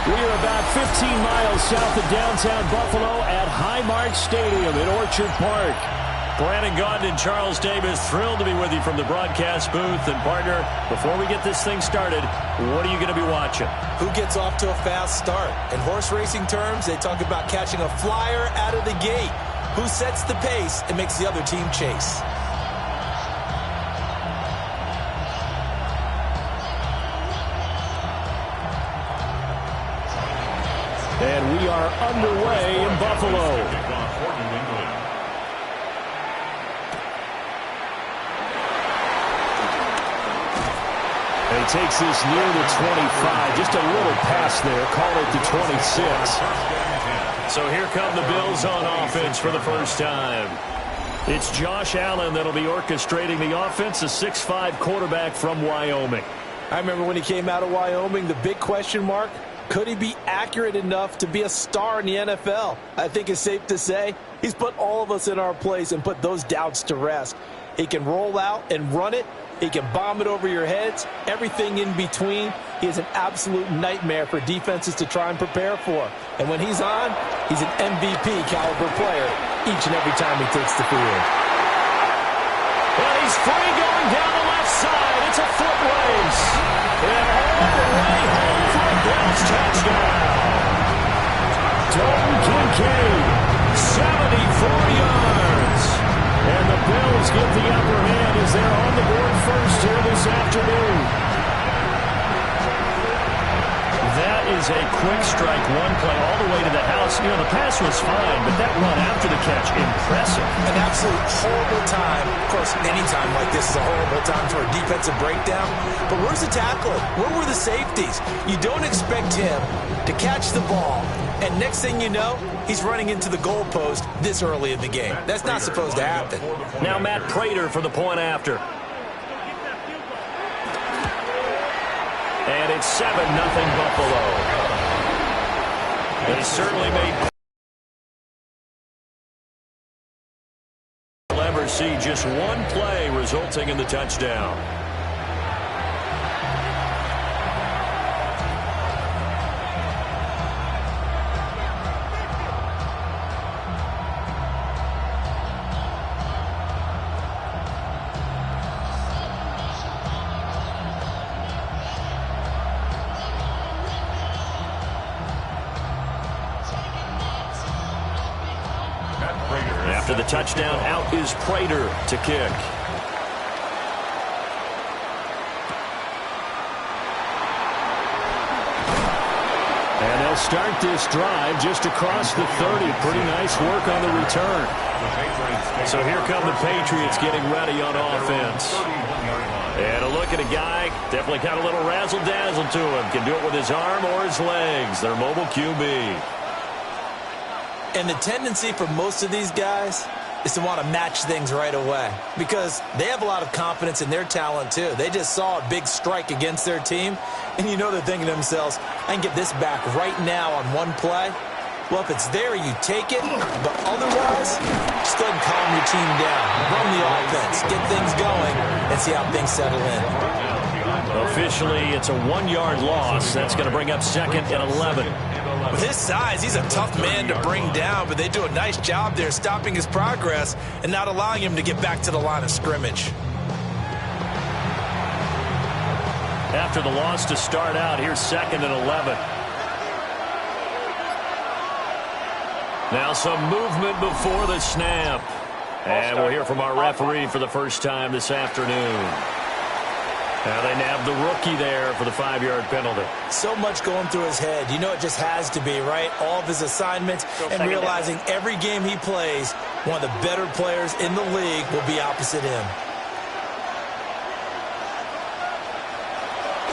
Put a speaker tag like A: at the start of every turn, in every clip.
A: We are about 15 miles south of downtown Buffalo at Highmark Stadium in Orchard Park.
B: Brandon Gaudin and Charles Davis, thrilled to be with you from the broadcast booth. And, partner, before we get this thing started, what are you going to be watching?
C: Who gets off to a fast start? In horse racing terms, they talk about catching a flyer out of the gate. Who sets the pace and makes the other team chase?
A: And we are underway in Buffalo. And he takes this near the 25. Just a little pass there. Call it the 26.
B: So here come the Bills on offense for the first time. It's Josh Allen that'll be orchestrating the offense, a 6'5" quarterback from Wyoming.
C: I remember when he came out of Wyoming, the big question mark, could he be accurate enough to be a star in the NFL? I think it's safe to say he's put all of us in our place and put those doubts to rest. He can roll out and run it. He can bomb it over your heads, everything in between. He is an absolute nightmare for defenses to try and prepare for. And when he's on, he's an MVP caliber player each and every time he takes the field.
A: Well, he's free going down the left side. It's a foot race. And all the way home for a Bills touchdown. Dalton Kincaid, 74 yards. And the Bills get the upper hand as they're on the board first here this afternoon.
B: That is a quick strike, one play all the way to the house. You know, the pass was fine, but that run after the catch, impressive.
C: An absolute horrible time. Of course, any time like this is a horrible time for a defensive breakdown. But where's the tackling? Where were the safeties? You don't expect him to catch the ball, and next thing you know, he's running into the goalpost this early in the game. That's not supposed to happen.
B: Now Matt Prater for the point after. And it's 7-0 Buffalo. They certainly made... We'll ever see just one play resulting in the touchdown. After the touchdown, out is Prater to kick.
A: And they'll start this drive just across the 30. Pretty nice work on the return.
B: So here come the Patriots getting ready on offense. And a look at a guy, definitely got a little razzle-dazzle to him. Can do it with his arm or his legs. Their mobile QB.
C: And the tendency for most of these guys is to want to match things right away because they have a lot of confidence in their talent too. They just saw a big strike against their team, and you know they're thinking to themselves, I can get this back right now on one play. Well, if it's there, you take it, but otherwise, just go ahead and calm your team down. Run the offense, get things going, and see how things settle in.
B: Officially, it's a 1-yard loss. That's going to bring up 2nd and 11.
C: With his size, he's a tough man to bring down, but they do a nice job there stopping his progress and not allowing him to get back to the line of scrimmage.
B: After the loss to start out, here's 2nd and 11. Now some movement before the snap. And we'll hear from our referee for the first time this afternoon. Now they nab the rookie there for the 5-yard penalty.
C: So much going through his head. You know it just has to be, right? All of his assignments and realizing every game he plays, one of the better players in the league will be opposite him.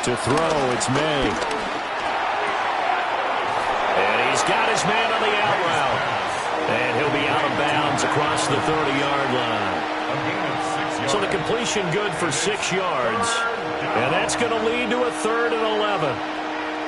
A: To throw, it's May.
B: And he's got his man on the out route. And he'll be out of bounds across the 30-yard line. So the completion good for 6 yards. And that's going to lead to a 3rd and 11.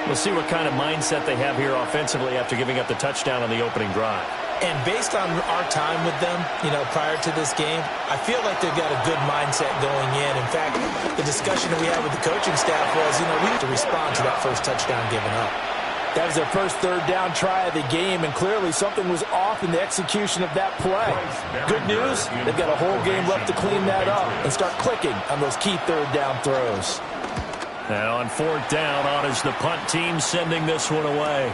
B: We'll see what kind of mindset they have here offensively after giving up the touchdown on the opening drive.
C: And based on our time with them, you know, prior to this game, I feel like they've got a good mindset going in. In fact, the discussion that we had with the coaching staff was, you know, we need to respond to that first touchdown given up. That was their first third down try of the game, and clearly something was off in the execution of that play. Good news, they've got a whole game left to clean that up and start clicking on those key third down throws.
B: And on fourth down, on is the punt team sending this one away.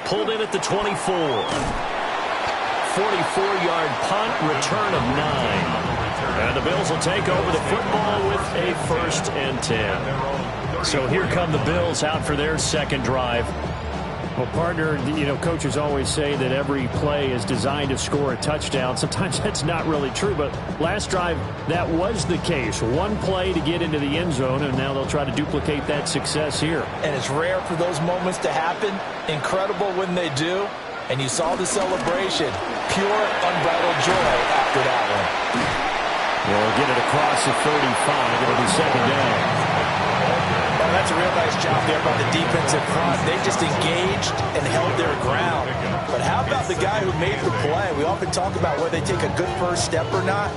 B: Pulled in at the 24. 44-yard punt, return of 9. And the Bills will take over the football with a 1st and 10. So here come the Bills out for their second drive.
A: Well, partner, coaches always say that every play is designed to score a touchdown. Sometimes that's not really true, but last drive, that was the case. One play to get into the end zone, and now they'll try to duplicate that success here.
C: And it's rare for those moments to happen. Incredible when they do. And you saw the celebration. Pure, unbridled joy after that one.
A: They'll get it across the 35. It'll be second down.
C: Well, that's a real nice job there by the defensive front. They just engaged and held their ground. But how about the guy who made the play? We often talk about whether they take a good first step or not.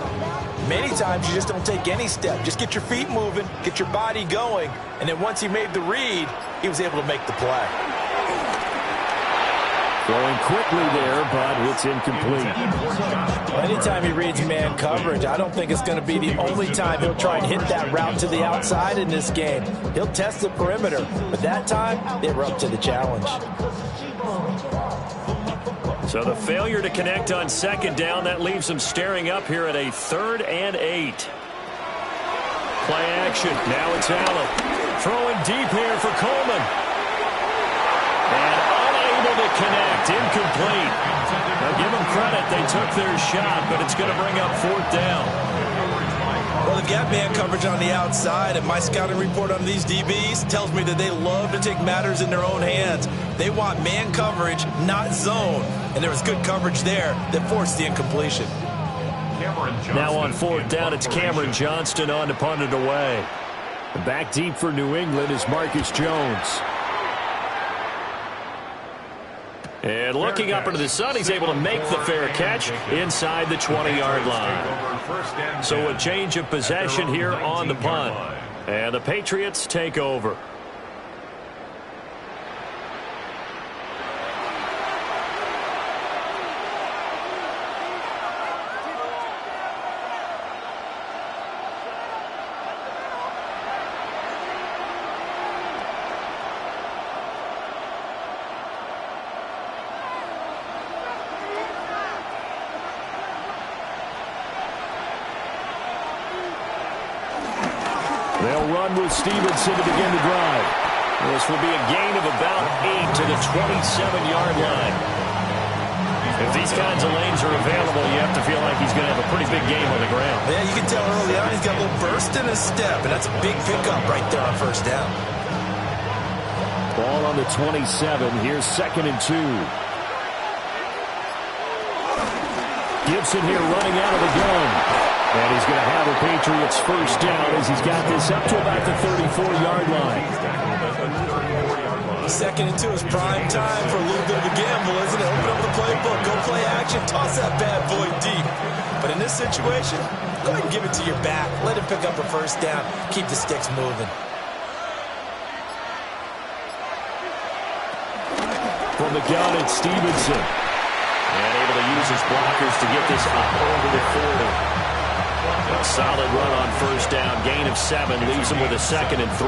C: Many times you just don't take any step. Just get your feet moving, get your body going, and then once he made the read, he was able to make the play.
A: Going quickly there, but it's incomplete.
C: Well, anytime he reads man coverage, I don't think it's going to be the only time he'll try and hit that route to the outside in this game. He'll test the perimeter, but that time, they were up to the challenge.
B: So the failure to connect on second down, that leaves them staring up here at a 3rd and 8. Play action. Now it's Allen. Throwing deep here for Coleman. And unable to connect. Incomplete. Now give them credit. They took their shot, but it's going to bring up 4th down.
C: Well, they've got man coverage on the outside, and my scouting report on these DBs tells me that they love to take matters in their own hands. They want man coverage, not zone. And there was good coverage there that forced the incompletion.
B: Now on 4th down, it's Cameron Johnston on to punt it away.
A: Back deep for New England is Marcus Jones.
B: And looking up into the sun, he's able to make the fair catch inside the 20-yard line. So a change of possession here on the punt. And the Patriots take over.
A: They'll run with Stevenson to begin the drive.
B: This will be a gain of about 8 to the 27-yard line. If these kinds of lanes are available, you have to feel like he's going to have a pretty big game on the ground.
C: Yeah, you can tell early on he's got a little burst in his step, and that's a big pickup right there on 1st down.
A: Ball on the 27. Here's 2nd and 2. Gibson here running out of the gun. And he's going to have a Patriots 1st down as he's got this up to about the 34-yard line.
C: 2nd and 2 is prime time for a little bit of a gamble, isn't it? Open up the playbook, go play action, toss that bad boy deep. But in this situation, go ahead and give it to your back. Let him pick up a 1st down. Keep the sticks moving.
A: From the gun, it's Stevenson.
B: And able to use his blockers to get this up over the 40. A solid run on 1st down. Gain of 7 leaves them with a 2nd and 3.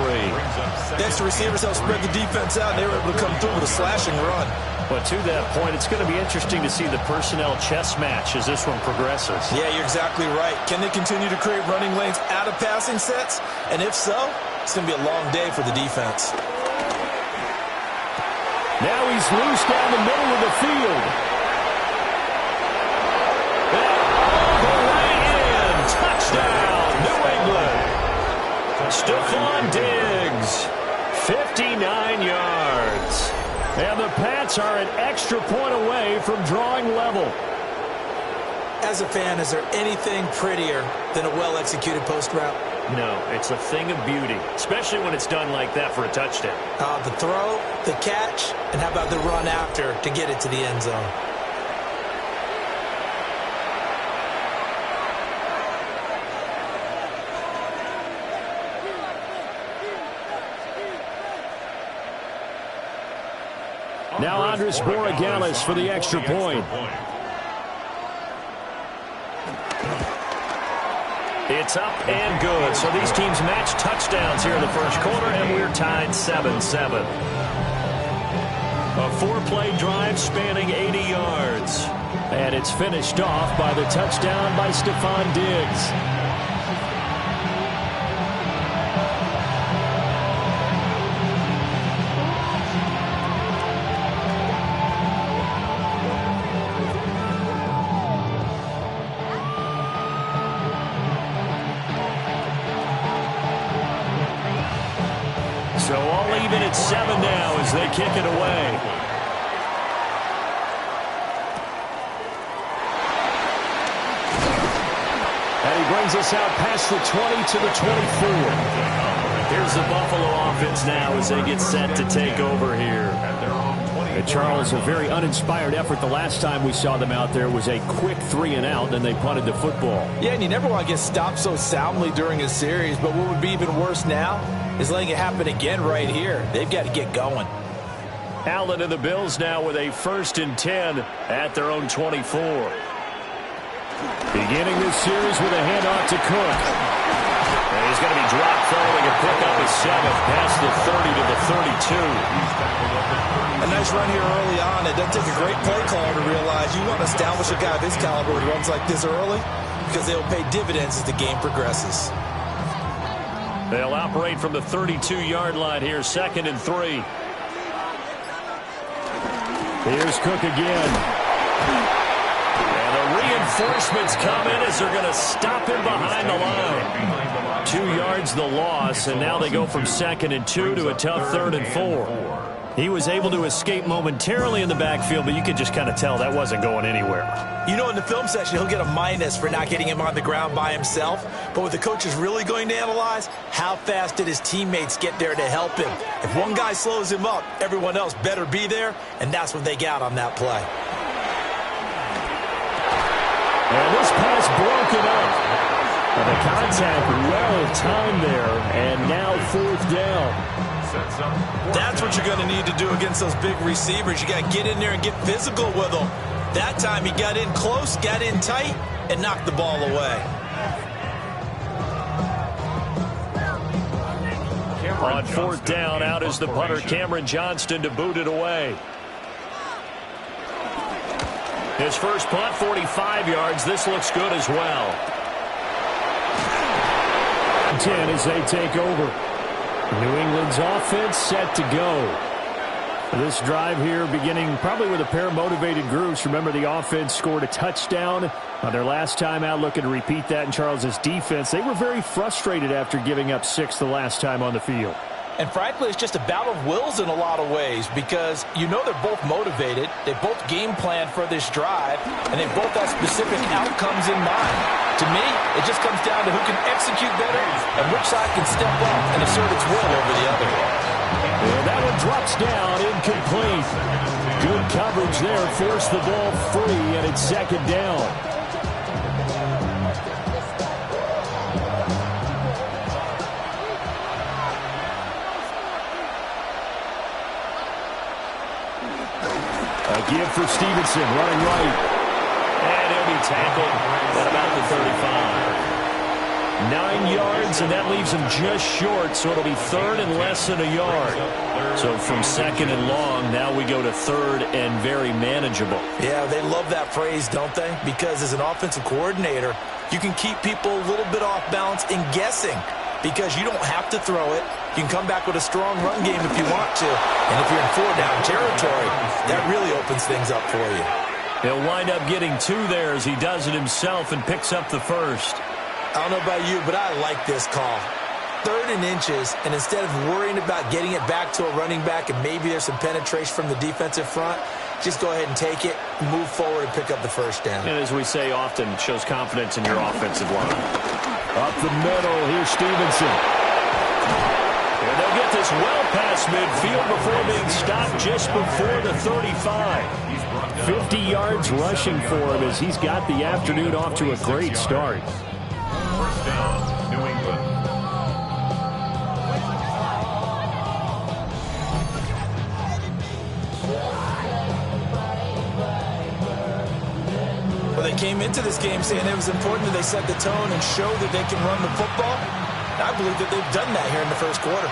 C: The extra receivers help spread the defense out, and they were able to come through with a slashing run.
B: But to that point, it's going to be interesting to see the personnel chess match as this one progresses.
C: Yeah, you're exactly right. Can they continue to create running lanes out of passing sets? And if so, it's going to be a long day for the defense.
A: Now he's loose down the middle of the field.
B: Touchdown, New England. Stephon Diggs, 59 yards.
A: And the Pats are an extra point away from drawing level.
C: As a fan, is there anything prettier than a well-executed post route?
B: No, it's a thing of beauty, especially when it's done like that for a touchdown.
C: The throw, the catch, and how about the run after to get it to the end zone?
A: Now Andres Borregales for the extra point.
B: It's up and good. So these teams match touchdowns here in the first quarter, and we're tied 7-7. A 4-play drive spanning 80 yards.
A: And it's finished off by the touchdown by Stephon Diggs.
B: So all even at 7 now as they kick it away.
A: And he brings us out past the 20 to the 24.
B: Here's the Buffalo offense now as they get set to take over here.
A: And Charles, a very uninspired effort. The last time we saw them out there was a quick 3-and-out, and they punted the football.
C: Yeah, and you never want to get stopped so soundly during a series, but what would be even worse now is letting it happen again right here. They've got to get going.
B: Allen and the Bills now with a 1st and 10 at their own 24.
A: Beginning this series with a handoff to Cook.
B: And he's going to be dropped following a pick up his 7th past the 30 to the 32.
C: A nice run here early on. It doesn't take a great play caller to realize you want to establish a guy of his caliber who runs like this early because they'll pay dividends as the game progresses.
B: They'll operate from the 32-yard line here, 2nd and 3.
A: Here's Cook again.
B: And the reinforcements come in as they're going to stop him behind the line. 2 yards the loss, and now they go from 2nd and 2 to a tough 3rd and 4. He was able to escape momentarily in the backfield, but you could just kind of tell that wasn't going anywhere.
C: You know, in the film session, he'll get a minus for not getting him on the ground by himself. But what the coach is really going to analyze, how fast did his teammates get there to help him? If one guy slows him up, everyone else better be there, and that's what they got on that play.
A: And this pass broken up. The contact well timed there, and now 4th down.
C: That's what you're going to need to do against those big receivers. You got to get in there and get physical with them. That time he got in close, got in tight, and knocked the ball away.
B: On 4th down, out is the punter, Cameron Johnston, to boot it away. His first punt, 45 yards. This looks good as well.
A: 10 as they take over. New England's offense set to go. This drive here beginning probably with a pair of motivated groups. Remember, the offense scored a touchdown on their last time out, looking to repeat that in Charles's defense. They were very frustrated after giving up 6 the last time on the field.
C: And frankly, it's just a battle of wills in a lot of ways because you know they're both motivated. They both game planned for this drive, and they both have specific outcomes in mind. To me, it just comes down to who can execute better and which side can step up and assert its will over the other.
A: And that one drops down, incomplete. Good coverage there, forced the ball free, and it's 2nd down. A give for Stevenson, running right.
B: And he'll be tackled at about the 35.
A: 9 yards, and that leaves him just short, so it'll be 3rd and less than a yard.
B: So from 2nd and long, now we go to 3rd and very manageable.
C: Yeah, they love that phrase, don't they? Because as an offensive coordinator, you can keep people a little bit off balance in guessing because you don't have to throw it. You can come back with a strong run game if you want to. And if you're in 4-down territory, that really opens things up for you.
B: He'll wind up getting 2 there as he does it himself and picks up the first.
C: I don't know about you, but I like this call. 3rd and inches, and instead of worrying about getting it back to a running back and maybe there's some penetration from the defensive front, just go ahead and take it, move forward, and pick up the first down.
B: And as we say often, shows confidence in your offensive line.
A: Up the middle, here's Stevenson.
B: And they'll get this well past midfield before being stopped just before the 35.
A: 50 yards rushing for him as he's got the afternoon off to a great start.
D: First down, New England.
C: Well, they came into this game saying it was important that they set the tone and show that they can run the football. And I believe that they've done that here in the first quarter.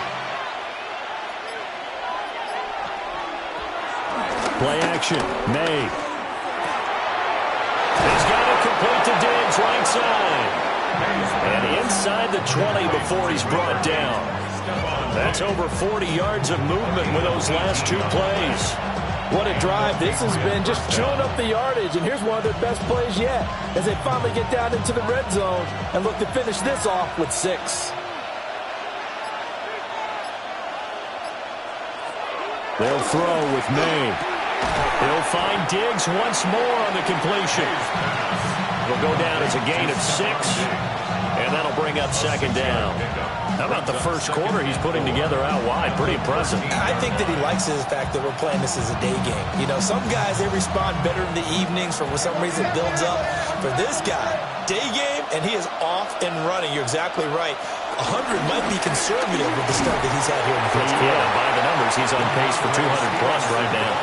A: Play action. May.
B: He's got it complete to Diggs, right side. And inside the 20 before he's brought down. That's over 40 yards of movement with those last two plays.
C: What a drive. This has been just chewing up the yardage. And here's one of their best plays yet as they finally get down into the red zone and look to finish this off with 6.
A: They'll throw with May.
B: He'll find Diggs once more on the completion. It'll go down as a gain of 6, and that'll bring up second down. How about the first quarter he's putting together out wide? Pretty impressive.
C: I think that he likes the fact that we're playing this as a day game. You know, some guys, they respond better in the evenings. For some reason, it builds up. For this guy, day game, and he is off and running. You're exactly right. 100 might be conservative with the start that he's had here in the first quarter.
B: Yeah, by the numbers, he's on pace for 200-plus right now.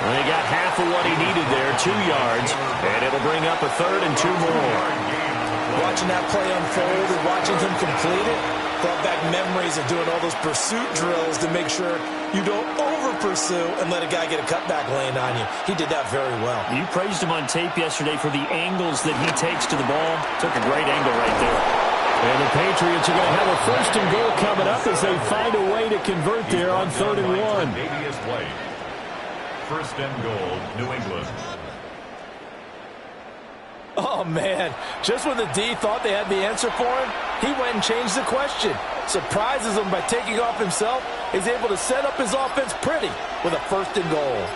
B: And he got half of what he needed there, 2 yards, and it'll bring up a 3rd and 2 more.
C: Watching that play unfold and watching him complete it brought back memories of doing all those pursuit drills to make sure you don't over-pursue and let a guy get a cutback lane on you. He did that very well.
A: You praised him on tape yesterday for the angles that he takes to the ball. Took a great angle right there. And the Patriots are going to have a 1st and goal coming up as they find a way to convert there on 3rd and 1.
D: Play. 1st and goal, New England.
C: Oh, man. Just when the D thought they had the answer for him, he went and changed the question. Surprises him by taking off himself. He's able to set up his offense pretty with a 1st and goal.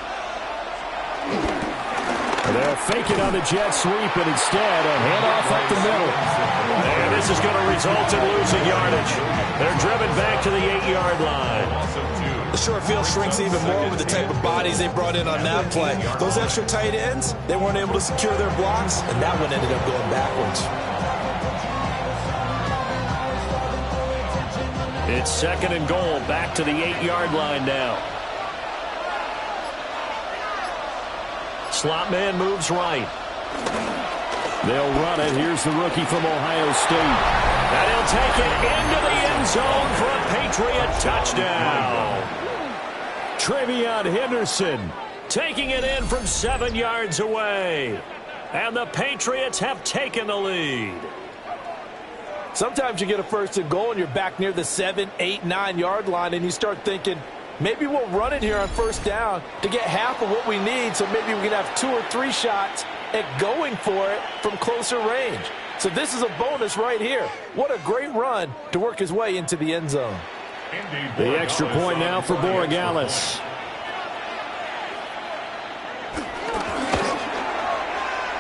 A: They'll fake it on the jet sweep, and instead a handoff up the middle.
B: And this is going to result in losing yardage. They're driven back to the 8-yard line.
C: The short field shrinks even more with the type of bodies they brought in on that play. Those extra tight ends, they weren't able to secure their blocks, and that one ended up going backwards.
B: It's 2nd and goal, back to the 8-yard line now. Slot man moves right.
A: They'll run it. Here's the rookie from Ohio State.
B: And he'll take it into the end zone for a Patriot touchdown.
A: Travion Henderson
B: taking it in from 7 yards away. And the Patriots have taken the lead.
C: Sometimes you get a 1st and goal and you're back near the 7, 8, 9-yard line and you start thinking, maybe we'll run it here on 1st down to get half of what we need, so maybe we can have 2 or 3 shots at going for it from closer range. So this is a bonus right here. What a great run to work his way into the end zone.
A: The extra point now for Borregales.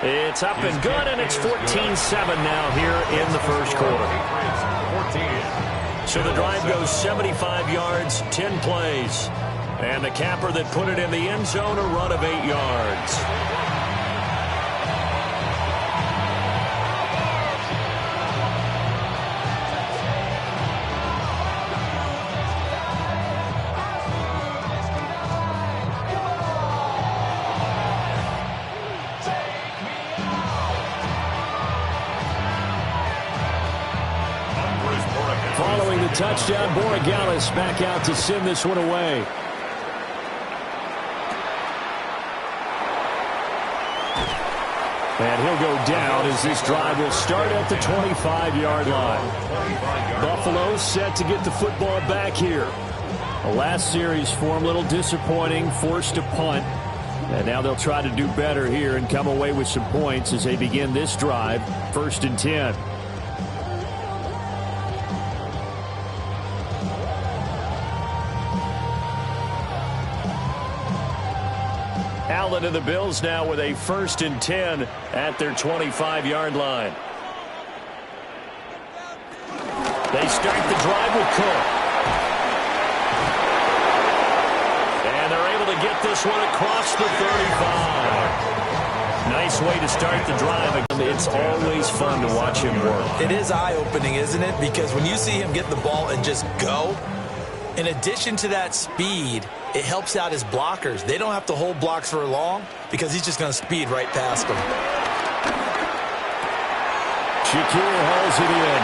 B: It's up and good, and it's 14-7 now here in the first quarter. So the drive goes 75 yards, 10 plays. And the capper that put it in the end zone, a run of 8 yards.
A: Following the touchdown, Borregales back out to send this one away. And he'll go down as this drive will start at the 25-yard line. Buffalo set to get the football back here. The last series for him, a little disappointing, forced to punt. And now they'll try to do better here and come away with some points as they begin this drive, 1st and 10.
B: Allen and the Bills now with a 1st and 10 at their 25-yard line. They start the drive with Cook. And they're able to get this one across the 35. Nice way to start the drive. It's always fun to watch him work.
C: It is eye-opening, isn't it? Because when you see him get the ball and just go, in addition to that speed, it helps out his blockers. They don't have to hold blocks for long because he's just going to speed right past them.
A: Shakir hauls it in.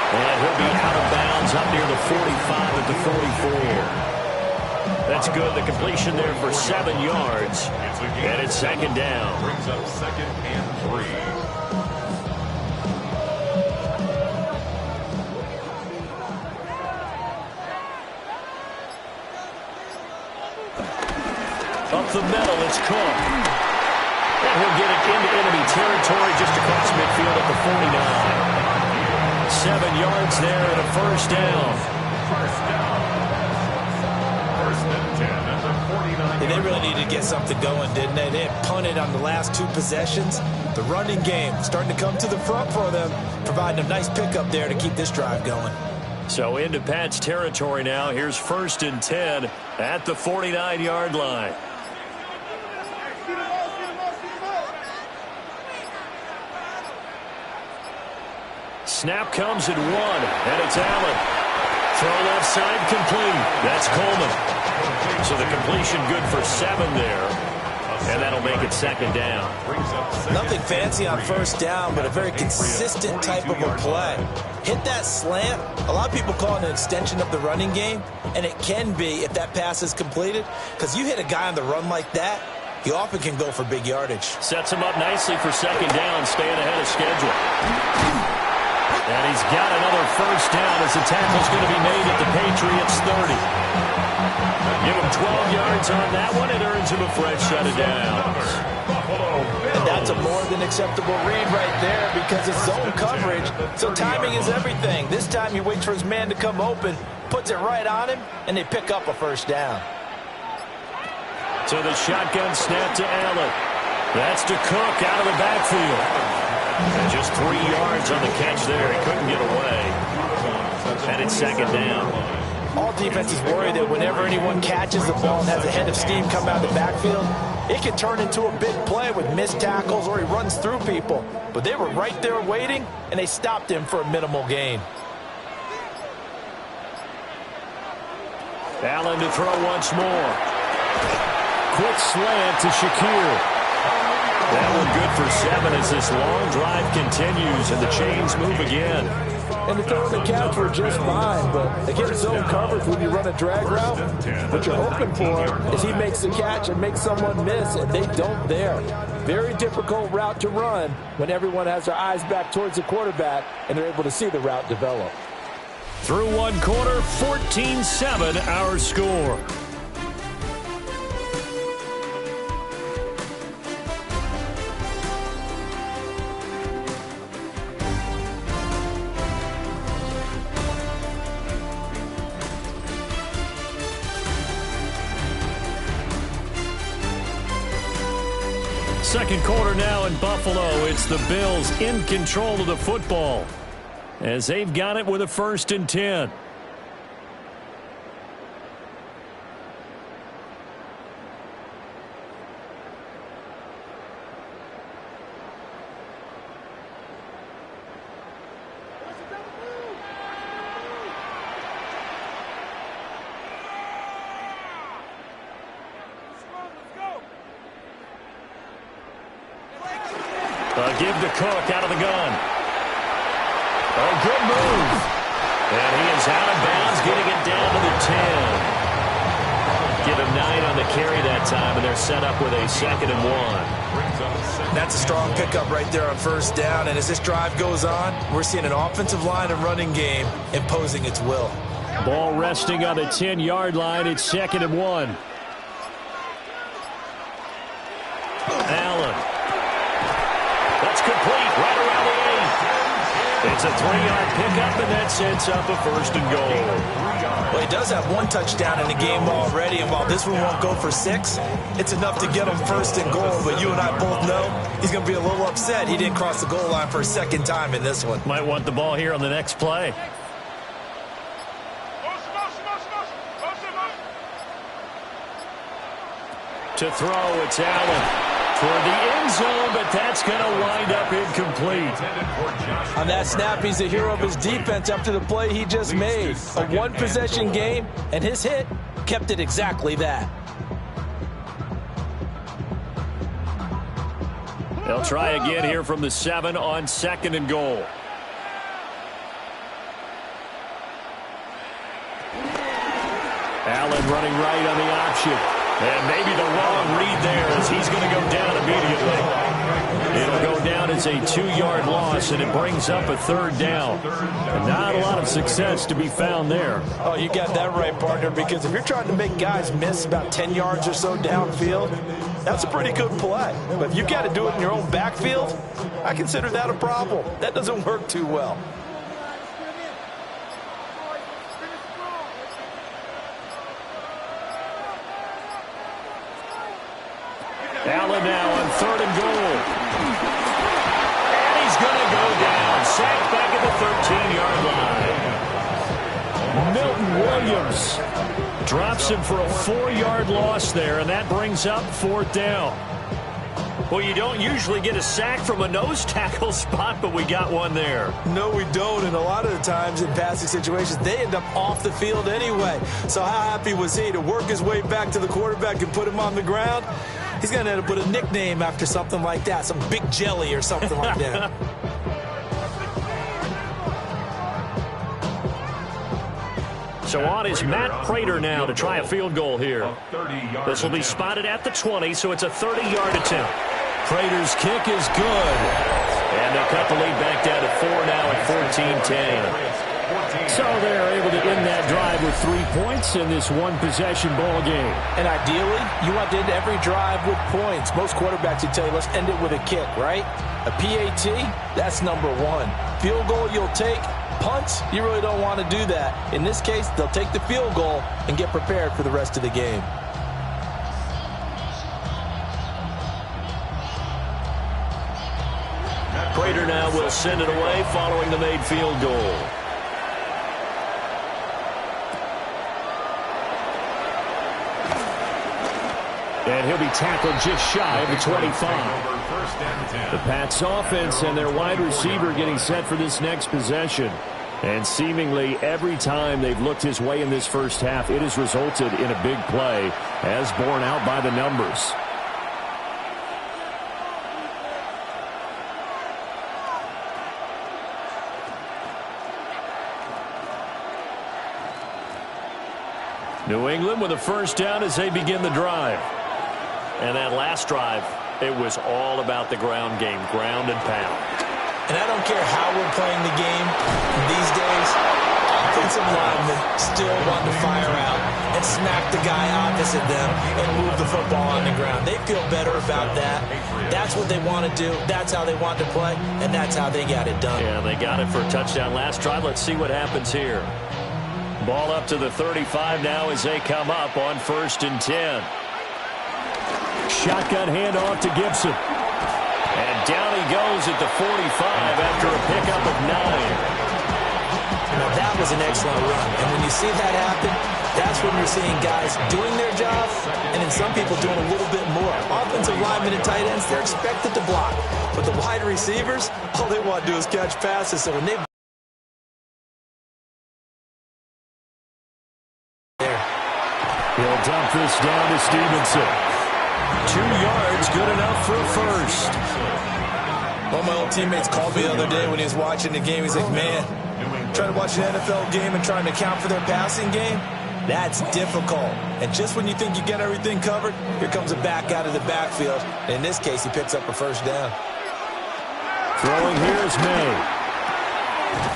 A: And he'll be out of bounds up near the 45 at the 44. That's good. The completion there for 7 yards. And it's second down.
D: Brings up 2nd and 3.
A: Up the middle, it's Cook. And he'll get it into enemy territory just across midfield at the 49. 7 yards there and a first down.
D: First down. 1st and 10 at the 49.
C: Yeah, they really needed to get something going, didn't they? They had punted on the last 2 possessions. The running game starting to come to the front for them, providing a nice pickup there to keep this drive going.
A: So into Pat's territory now. Here's 1st and 10 at the 49-yard line. Snap comes at 1, and it's Allen. Throw left side complete. That's Coleman. So the completion good for 7 there, and that'll make it second down.
C: Nothing fancy on first down, but a very consistent type of a play. Hit that slant. A lot of people call it an extension of the running game, and it can be if that pass is completed, because you hit a guy on the run like that, he often can go for big yardage.
A: Sets him up nicely for second down, staying ahead of schedule. And he's got another first down as the tackle's going to be made at the Patriots 30. Give him 12 yards on that one. It earns him a fresh set of downs.
C: And that's a more than acceptable read right there because it's zone coverage, so timing is everything. This time he waits for his man to come open, puts it right on him, and they pick up a first down.
A: So the shotgun snap to Allen. That's to Cook out of the backfield. And just 3 yards on the catch there. He couldn't get away. And it's second down.
C: All defenses worry that whenever anyone catches the ball and has a head of steam come out of the backfield, it can turn into a big play with missed tackles or he runs through people. But they were right there waiting, and they stopped him for a minimal gain.
A: Allen to throw once more. Quick slant to Shakir. That one good for 7 as this long drive continues and the chains move again.
C: And the throw and the catch were just fine, but against zone coverage when you run a drag route, what you're hoping for is he makes the catch and makes someone miss, and they don't there. Very difficult route to run when everyone has their eyes back towards the quarterback and they're able to see the route develop.
A: Through 1 quarter, 14-7 our score. Second quarter now in Buffalo. It's the Bills in control of the football as they've got it with a 1st and 10. Give to Cook out of the gun. Oh, good move. And he is out of bounds, getting it down to the 10. Give him 9 on the carry that time, and they're set up with a 2nd and 1.
C: That's a strong pickup right there on first down, and as this drive goes on, we're seeing an offensive line and running game imposing its will.
A: Ball resting on the 10-yard line. It's 2nd and 1. Allen. That's complete right around the 8. It's a 3-yard pickup, and that sets up a 1st and goal.
C: Well, he does have 1 touchdown in the game already, and while this one won't go for 6, it's enough to get him 1st and goal. But you and I both know he's going to be a little upset he didn't cross the goal line for a 2nd time in this one.
A: Might want the ball here on the next play. To throw, it's Allen.
B: toward the end zone, but that's going to wind up incomplete.
C: On that snap, he's the hero of his defense after the play he just made. A one-possession game, and his hit kept it exactly that.
B: They'll try again here from the 7 on 2nd and goal. Allen running right on the option. And maybe the wrong read there as he's going to go down immediately. It'll go down as a 2-yard loss, and it brings up a 3rd down. And not a lot of success to be found there.
C: Oh, you got that right, partner, because if you're trying to make guys miss about 10 yards or so downfield, that's a pretty good play. But if you've got to do it in your own backfield, I consider that a problem. That doesn't work too well.
B: Allen now on 3rd and goal. And he's going to go down. Sacked back at the 13-yard line. Milton Williams drops him for a 4-yard loss there, and that brings up 4th down. Well, you don't usually get a sack from a nose tackle spot, but we got one there.
C: No, we don't, and a lot of the times in passing situations, they end up off the field anyway. So how happy was he to work his way back to the quarterback and put him on the ground? He's going to end up with a nickname after something like that, some Big Jelly or something like that.
B: So on is Matt Prater now to try a field goal here. This will be spotted at the 20, so it's a 30-yard attempt. Prater's kick is good. And they'll cut the lead back down to 4 now at 14-10.
A: So they're able to end that drive with 3 points in this one-possession ball game.
C: And ideally, you want to end every drive with points. Most quarterbacks would tell you, let's end it with a kick, right? A PAT, that's number 1. Field goal you'll take. Punts, you really don't want to do that. In this case, they'll take the field goal and get prepared for the rest of the game.
B: Prater now will send it away following the made field goal.
A: And he'll be tackled just shy of the 25. The Pats offense and their wide receiver getting set for this next possession. And seemingly every time they've looked his way in this first half, it has resulted in a big play, as borne out by the numbers. New England with a first down as they begin the drive.
B: And that last drive, it was all about the ground game, ground and pound.
C: And I don't care how we're playing the game these days, offensive linemen still want to fire out and smack the guy opposite them and move the football on the ground. They feel better about that. That's what they want to do. That's how they want to play, and that's how they got it done.
B: Yeah, they got it for a touchdown last drive. Let's see what happens here. Ball up to the 35 now as they come up on 1st and 10.
A: Shotgun handoff to Gibson.
B: And down he goes at the 45 after a pickup of 9.
C: Now that was an excellent run. And when you see that happen, that's when you're seeing guys doing their job and then some people doing a little bit more. Offensive linemen and tight ends, they're expected to block. But the wide receivers, all they want to do is catch passes. So when they
A: He'll dump this down to Stevenson.
B: 2 yards, good enough for a first.
C: One of my old teammates called me the other day when he was watching the game. He's like, man, trying to watch an NFL game and trying to account for their passing game, that's difficult. And just when you think you get everything covered, here comes a back out of the backfield. And in this case, he picks up a first down.
A: Throwing here is May.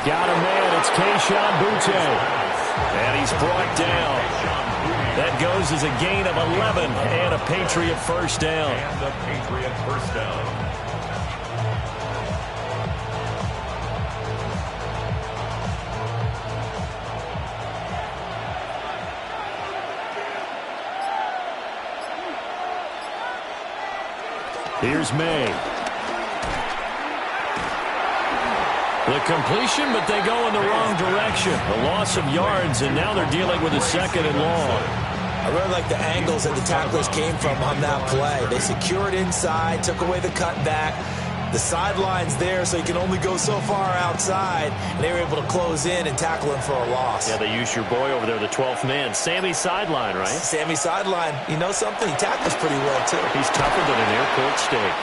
A: Got a man. It's Keyshawn Butte.
B: And he's brought down. That goes as a gain of 11 and a Patriot first down.
D: And the Patriot first down.
A: Here's May.
B: The completion, but they go in the wrong direction. A loss of yards, and now they're dealing with a 2nd and long.
C: I really like the angles that the tacklers came from on that play. They secured inside, took away the cutback. The sideline's there, so you can only go so far outside, and they were able to close in and tackle him for a loss.
B: Yeah, they used your boy over there, the 12th man. Sammy Sideline, right?
C: Sammy Sideline. You know something? He tackles pretty well, too.
B: He's tougher than an airport steak.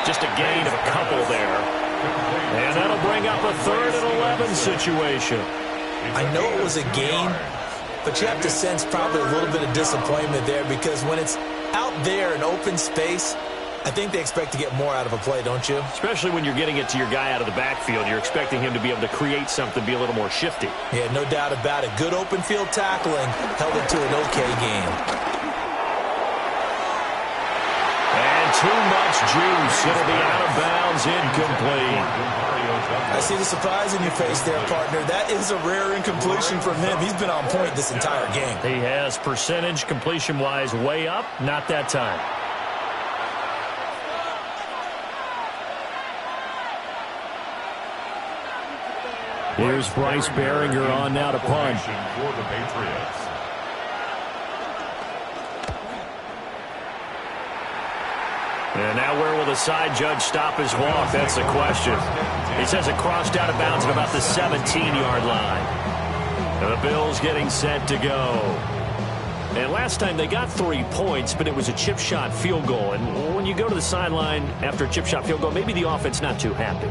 B: Just a gain of a couple there. And that'll bring up a 3rd and 11 situation.
C: I know it was a gain, but you have to sense probably a little bit of disappointment there because when it's out there in open space, I think they expect to get more out of a play, don't you?
B: Especially when you're getting it to your guy out of the backfield. You're expecting him to be able to create something, be a little more shifty.
C: Yeah, no doubt about it. Good open field tackling held it to an okay game.
B: And too much juice. It'll be out of bounds, incomplete.
C: I see the surprise in your face there, partner. That is a rare incompletion from him. He's been on point this entire game.
A: He has percentage completion-wise way up, not that time. Here's Bryce Behringer on now to punt.
D: For the Patriots.
B: And now where will the side judge stop his walk? That's the question. He says it crossed out of bounds at about the 17-yard line. And the Bills getting set to go. And last time they got 3 points, but it was a chip shot field goal. And when you go to the sideline after a chip shot field goal, maybe the offense not too happy.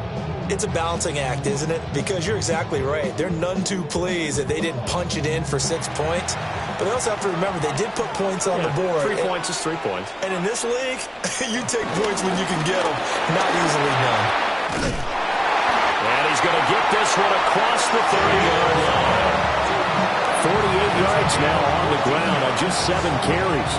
C: It's a balancing act, isn't it? Because you're exactly right. They're none too pleased that they didn't punch it in for 6 points. But they also have to remember they did put points on the board.
B: 3 points is 3 points.
C: And in this league, you take points when you can get them. Not easily done.
B: And he's going to get this one across the 30-yard line.
A: 48 yards now on the ground on just 7 carries.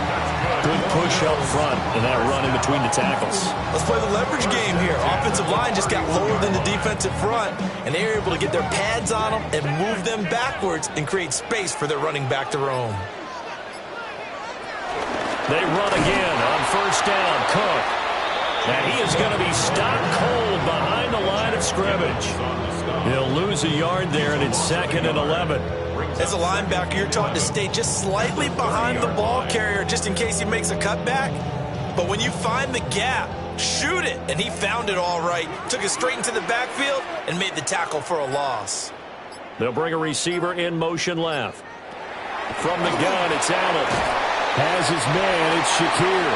A: Good push up front and that run in between the tackles.
C: Let's play the leverage game here. Offensive line just got lower than the defensive front, and they were able to get their pads on them and move them backwards and create space for their running back to roam.
B: They run again on first down. Cook. And he is going to be stopped cold behind the line of scrimmage. He'll lose a yard there, and it's 2nd and 11.
C: As a linebacker, you're taught to stay just slightly behind the ball carrier just in case he makes a cutback. But when you find the gap, shoot it. And he found it all right. Took it straight into the backfield and made the tackle for a loss.
B: They'll bring a receiver in motion left. From the gun, it's Allen.
A: Has his man, it's Shakir.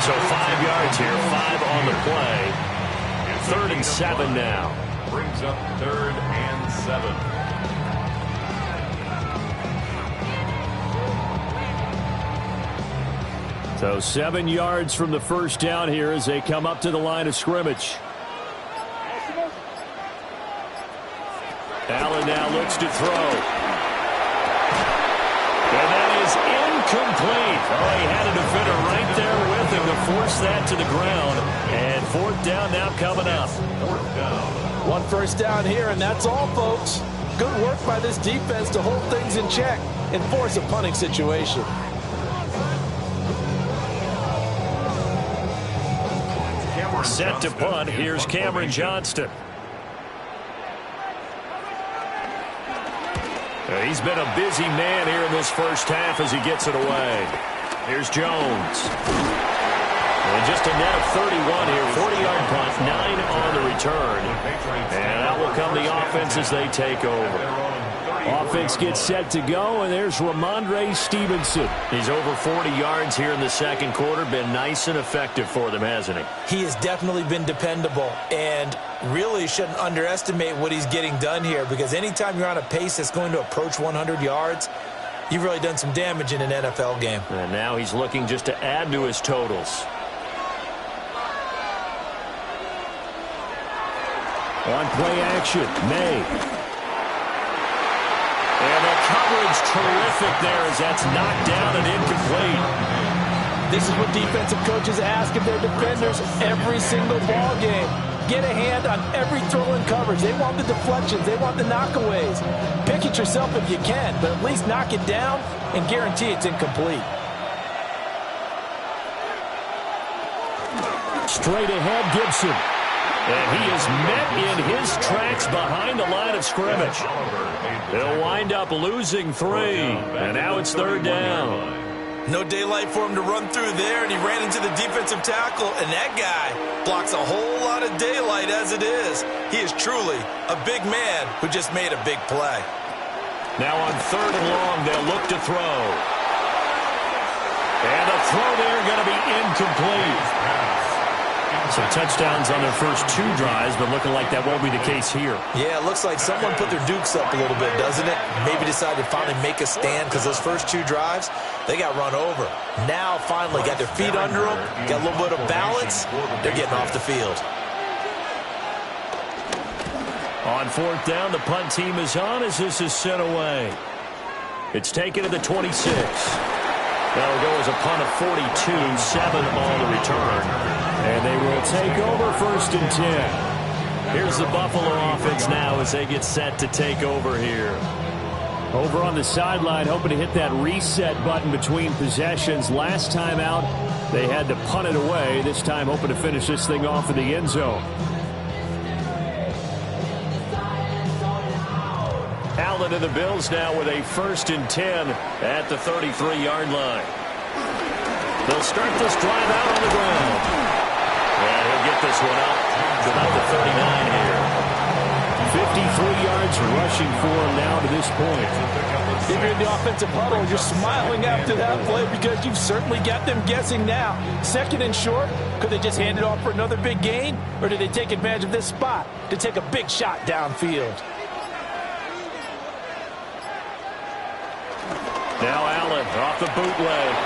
B: So 5 yards here, 5 on the play. 3rd and 7 now.
D: Brings up 3rd and 7.
A: So 7 yards from the first down here as they come up to the line of scrimmage.
B: Allen now looks to throw. And that is incomplete. Oh, he had a defender right there with him to force that to the ground. And 4th down now coming up.
D: 4th down.
C: 1 first down here, and that's all, folks. Good work by this defense to hold things in check and force a punting situation.
B: Set to punt. Here's Cameron Johnston. He's been a busy man here in this first half as he gets it away. Here's Jones. And just a net of 31 here. 40-yard punt, 9 on the return. And out will come the offense as they take over.
A: Offense gets set to go, and there's Ramondre Stevenson.
B: He's over 40 yards here in the second quarter. Been nice and effective for them, hasn't he?
C: He has definitely been dependable, and really shouldn't underestimate what he's getting done here, because anytime you're on a pace that's going to approach 100 yards, you've really done some damage in an NFL game.
B: And now he's looking just to add to his totals.
A: On play action, May.
B: And the coverage terrific there as that's knocked down and incomplete.
C: This is what defensive coaches ask of their defenders every single ball game. Get a hand on every throw in coverage. They want the deflections. They want the knockaways. Pick it yourself if you can, but at least knock it down and guarantee it's incomplete.
A: Straight ahead, Gibson.
B: And he is met in his tracks behind the line of scrimmage. He'll wind up losing 3. And now it's 3rd down.
C: No daylight for him to run through there, and he ran into the defensive tackle, and that guy blocks a whole lot of daylight as it is. He is truly a big man who just made a big play.
B: Now on 3rd and long, they'll look to throw. And the throw there going to be incomplete. Some touchdowns on their first 2 drives, but looking like that won't be the case here.
C: Yeah, it looks like someone put their dukes up a little bit, doesn't it? Maybe decided to finally make a stand because those first 2 drives, they got run over. Now, finally, got their feet under them, got a little bit of balance. They're getting off the field.
B: On 4th down, the punt team is on as this is sent away. It's taken to the 26. That'll go as a punt of 42, 7 on the return. And they will take over 1st and 10. Here's the Buffalo offense now as they get set to take over here.
A: Over on the sideline, hoping to hit that reset button between possessions. Last time out, they had to punt it away. This time, hoping to finish this thing off in the end zone.
B: Allen and the Bills now with a 1st and 10 at the 33-yard line. They'll start this drive out on the ground. And he'll get this one up to about the 39 here.
A: 53 yards rushing for him now to this point.
C: If you're in the offensive huddle, you're smiling after that play because you've certainly got them guessing now. 2nd and short, could they just hand it off for another big gain? Or did they take advantage of this spot to take a big shot downfield?
B: Now Allen off the bootleg.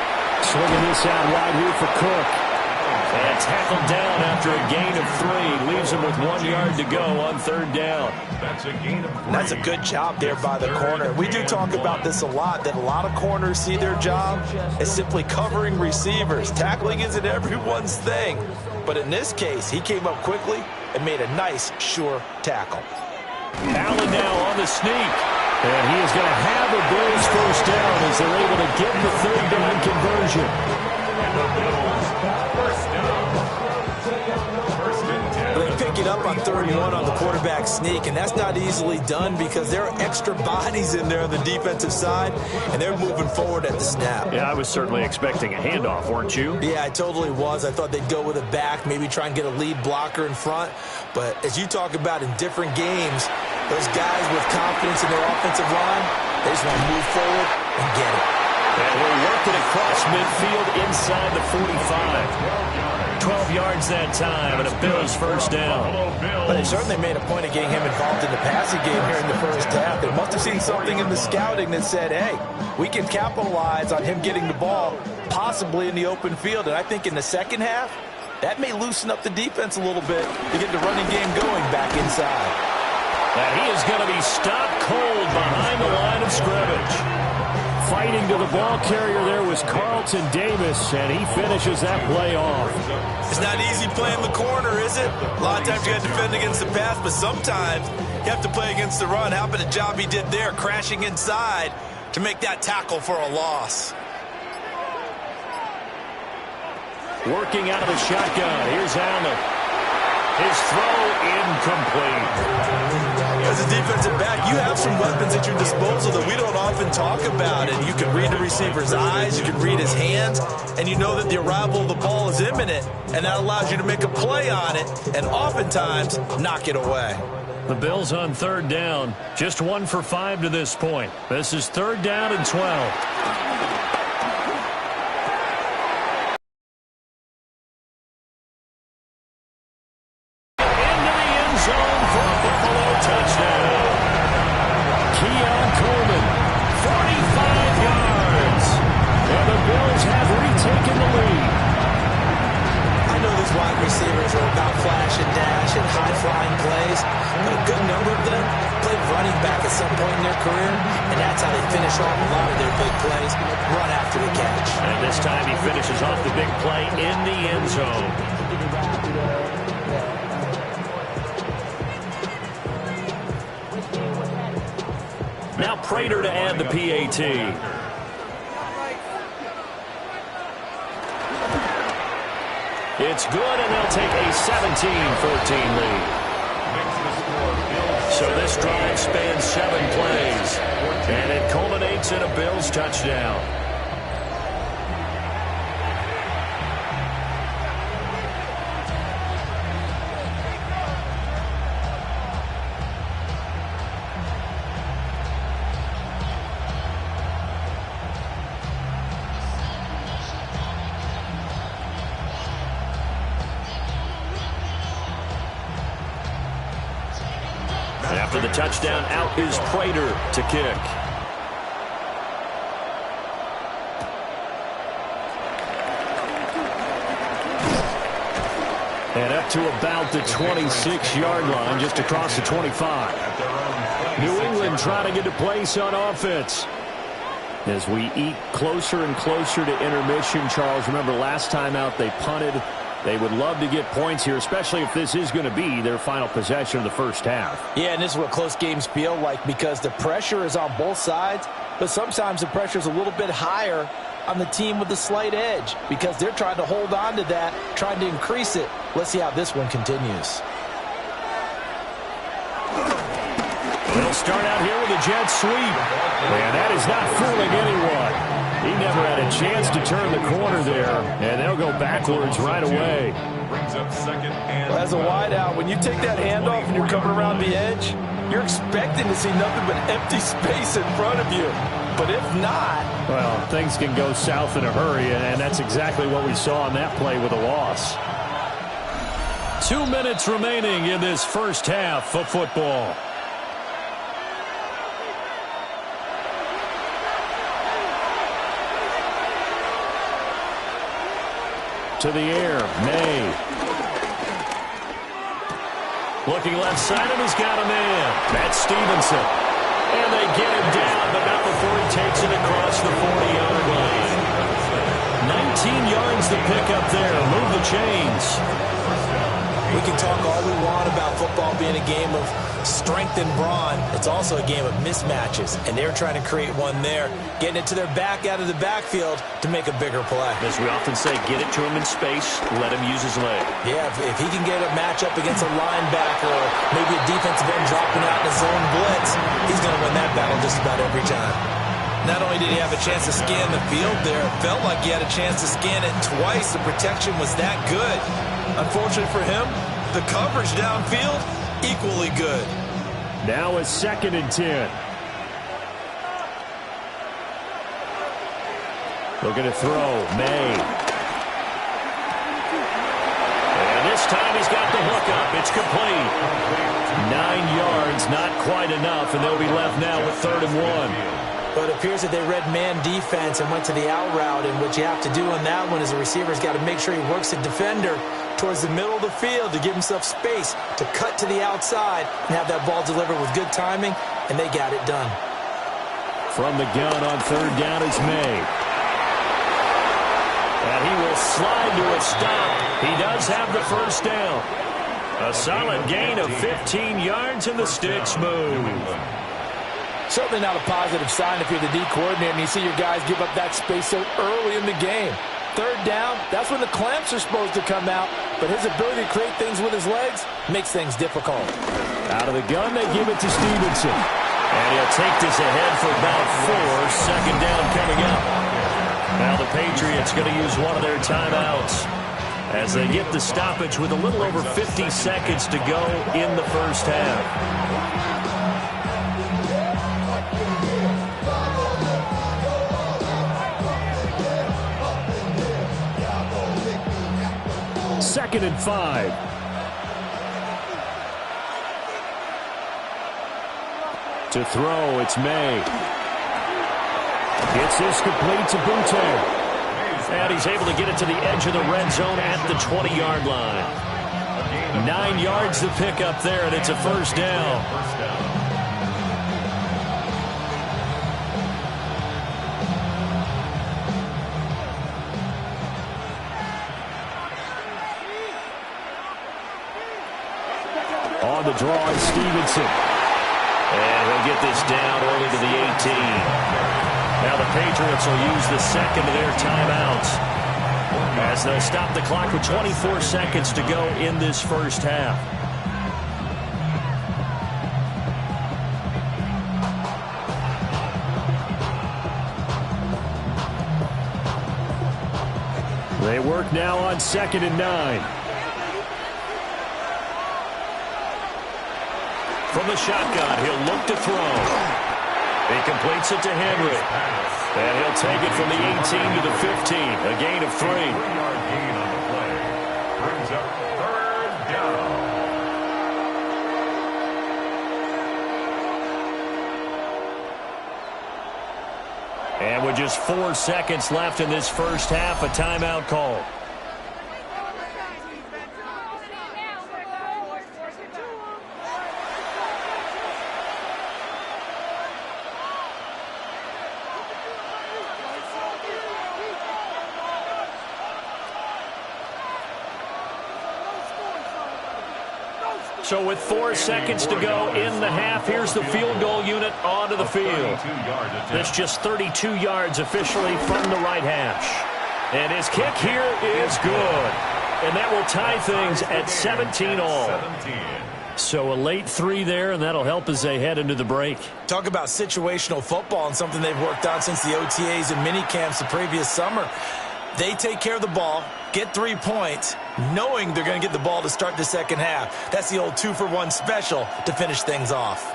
A: Swinging this out wide here for Cook.
B: And tackled down after a gain of 3. Leaves him with 1 yard to go on 3rd down.
C: That's a good job there by the corner. We do talk about this a lot, that a lot of corners see their job as simply covering receivers. Tackling isn't everyone's thing. But in this case, he came up quickly and made a nice, sure tackle.
B: Allen now on the sneak.
A: And he is going to have a Bills 1st down as they're able to get the 3rd down conversion.
C: They pick it up on 3rd and 1 on the quarterback sneak, and that's not easily done because there are extra bodies in there on the defensive side, and they're moving forward at the snap.
B: Yeah, I was certainly expecting a handoff, weren't you?
C: Yeah, I totally was. I thought they'd go with a back, maybe try and get a lead blocker in front. But as you talk about in different games, those guys with confidence in their offensive line, they just want to move forward and get it.
B: And we'll work it across midfield inside the 45. 12 yards that time, and a Bills 1st down.
C: But they certainly made a point of getting him involved in the passing game here in the 1st half. They must have seen something in the scouting that said, hey, we can capitalize on him getting the ball, possibly in the open field. And I think in the 2nd half, that may loosen up the defense a little bit to get the running game going back inside.
B: And he is going to be stopped cold behind the line of scrimmage.
A: Fighting to the ball carrier there was Carlton Davis, and he finishes that play off.
C: It's not easy playing the corner, is it? A lot of times you got to defend against the pass, but sometimes you have to play against the run. How about the job he did there, crashing inside to make that tackle for a loss?
B: Working out of the shotgun. Here's Allen. His throw incomplete.
C: As a defensive back, you have some weapons at your disposal that we don't often talk about. And you can read the receiver's eyes, you can read his hands, and you know that the arrival of the ball is imminent. And that allows you to make a play on it and oftentimes knock it away.
B: The Bills on 3rd down. Just 1 for 5 to this point. This is 3rd down and 12.
C: Receivers are about flash and dash and high-flying plays, but a good number of them played running back at some point in their career, and that's how they finish off a lot of their big plays, run after the catch.
B: And this time he finishes off the big play in the end zone. Now Prater to add the PAT. It's good, and they'll take a 17-14 lead. So this drive spans 7 plays, and it culminates in a Bills touchdown. After the touchdown, out is Prater to kick. And up to about the 26-yard line, just across the 25. New England trying to get a place on offense. As we eat closer and closer to intermission, Charles, remember last time out they punted. They would love to get points here, especially if this is going to be their final possession of the first half.
C: Yeah, and this is what close games feel like because the pressure is on both sides, but sometimes the pressure is a little bit higher on the team with the slight edge because they're trying to hold on to that, trying to increase it. Let's see how this one continues.
A: They'll start out here with a jet sweep. And that is not fooling anyone. He never had a chance to turn the corner there, and they'll go backwards right away.
C: Well, as a wideout, when you take that handoff and you're coming around the edge, you're expecting to see nothing but empty space in front of you. But if not...
A: well, things can go south in a hurry, and that's exactly what we saw on that play with a loss.
B: 2 minutes remaining in this first half of football.
A: To the air, May.
B: Looking left side, and he's got a man. That's Stevenson. And they get him down, but not before he takes it across the 40-yard line. 19 yards to pick up there. Move the chains.
C: We can talk all we want about football being a game of strength and brawn. It's also a game of mismatches, and they're trying to create one there, getting it to their back out of the backfield to make a bigger play.
B: As we often say, get it to him in space, let him use his leg.
C: Yeah, if he can get a matchup against a linebacker or maybe a defensive end dropping out in a zone blitz, he's going to win that battle just about every time. Not only did he have a chance to scan the field there, it felt like he had a chance to scan it twice. The protection was that good. Unfortunately for him, the coverage downfield, equally good.
A: Now a 2nd and 10. Looking to throw, May.
B: And this time he's got the hook up. It's complete.
A: 9 yards, not quite enough, and they'll be left now with 3rd and 1.
C: But it appears that they read man defense and went to the out route, and what you have to do on that one is the receiver's got to make sure he works the defender towards the middle of the field to give himself space to cut to the outside and have that ball delivered with good timing, and they got it done.
A: From the gun on 3rd down is May.
B: And he will slide to a stop. He does have the first down. A solid gain of 15 yards, and the sticks move.
C: Certainly not a positive sign if you're the D coordinator and you see your guys give up that space so early in the game. 3rd down, that's when the clamps are supposed to come out, but his ability to create things with his legs makes things difficult.
A: Out of the gun, they give it to Stevenson.
B: And he'll take this ahead for about 4. 2nd down coming up. Now the Patriots going to use one of their timeouts as they get the stoppage with a little over 50 seconds to go in the first half.
A: 2nd and 5. To throw, it's May. It's this complete to Butte.
B: And he's able to get it to the edge of the red zone at the 20-yard line. 9 yards to pick up there, and it's a first down.
A: On the draw is Stevenson.
B: And he'll get this down early to the 18. Now the Patriots will use the second of their timeouts. as they'll stop the clock with 24 seconds to go in this first half.
A: They work now on 2nd and 9.
B: From the shotgun, he'll look to throw. He completes it to Henry. And he'll take it from the 18 to the 15. A gain of 3.
D: 3-yard gain on the play. Brings up 3rd down.
B: And with just 4 seconds left in this first half, a timeout call. So with 4 seconds to go in the half, here's the field goal unit onto the field. That's just 32 yards officially from the right hash. And his kick here is good. And that will tie things at 17 all. So a late 3 there, and that'll help as they head into the break.
C: Talk about situational football and something they've worked on since the OTAs and mini camps the previous summer. They take care of the ball, get 3 points, knowing they're going to get the ball to start the second half. That's the old 2-for-1 special to finish things off.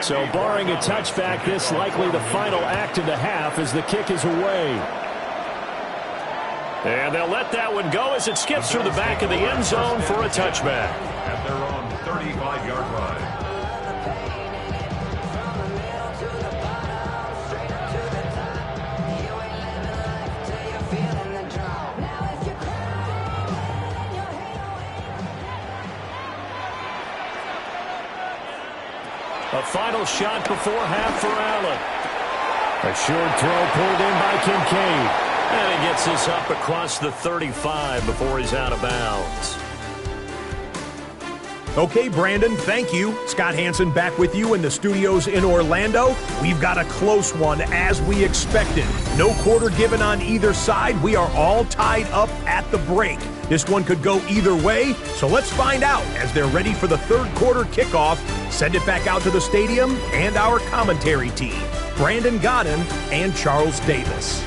A: So barring a touchback, this likely the final act of the half as the kick is away.
B: And they'll let that one go as it skips through the back of the end zone for a touchback.
D: At their own 35-yard line.
B: A final shot before half for Allen.
A: A short throw pulled in by Kincaid.
B: And he gets this up across the 35 before he's out of bounds.
E: Okay, Brandon, thank you. Scott Hansen back with you in the studios in Orlando. We've got a close one as we expected. No quarter given on either side. We are all tied up at the break. This one could go either way, so let's find out as they're ready for the third quarter kickoff. Send it back out to the stadium and our commentary team, Brandon Godden and Charles Davis.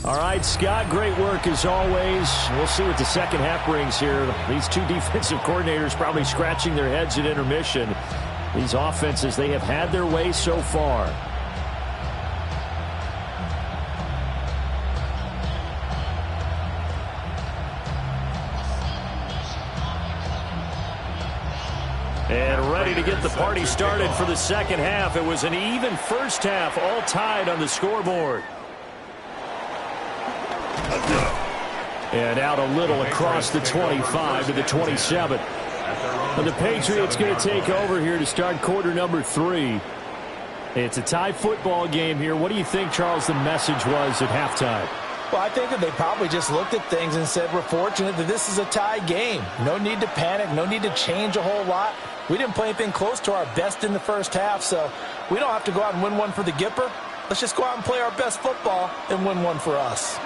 A: All right, Scott, great work as always. We'll see what the second half brings here. These two defensive coordinators probably scratching their heads at intermission. These offenses, they have had their way so far.
B: And ready to get the party started for the second half. It was an even first half, all tied on the scoreboard.
A: And out a little across the 25 to the 27. And the Patriots going to take over here to start quarter number 3. It's a tie football game here. What do you think, Charles, the message was at halftime?
C: Well, I think that they probably just looked at things and said, we're fortunate that this is a tie game. No need to panic. No need to change a whole lot. We didn't play anything close to our best in the first half, so we don't have to go out and win one for the Gipper. Let's just go out and play our best football and win one for us.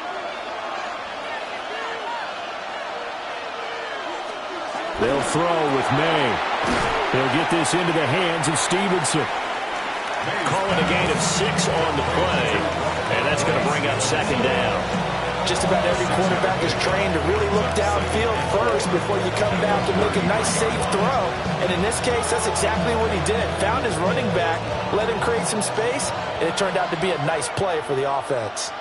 A: They'll throw with May. He'll get this into the hands of Stevenson.
B: Calling a gain of 6 on the play, and that's going to bring up second down.
C: Just about every quarterback is trained to really look downfield first before you come back and make a nice, safe throw. And in this case, that's exactly what he did. Found his running back, let him create some space, and it turned out to be a nice play for the offense.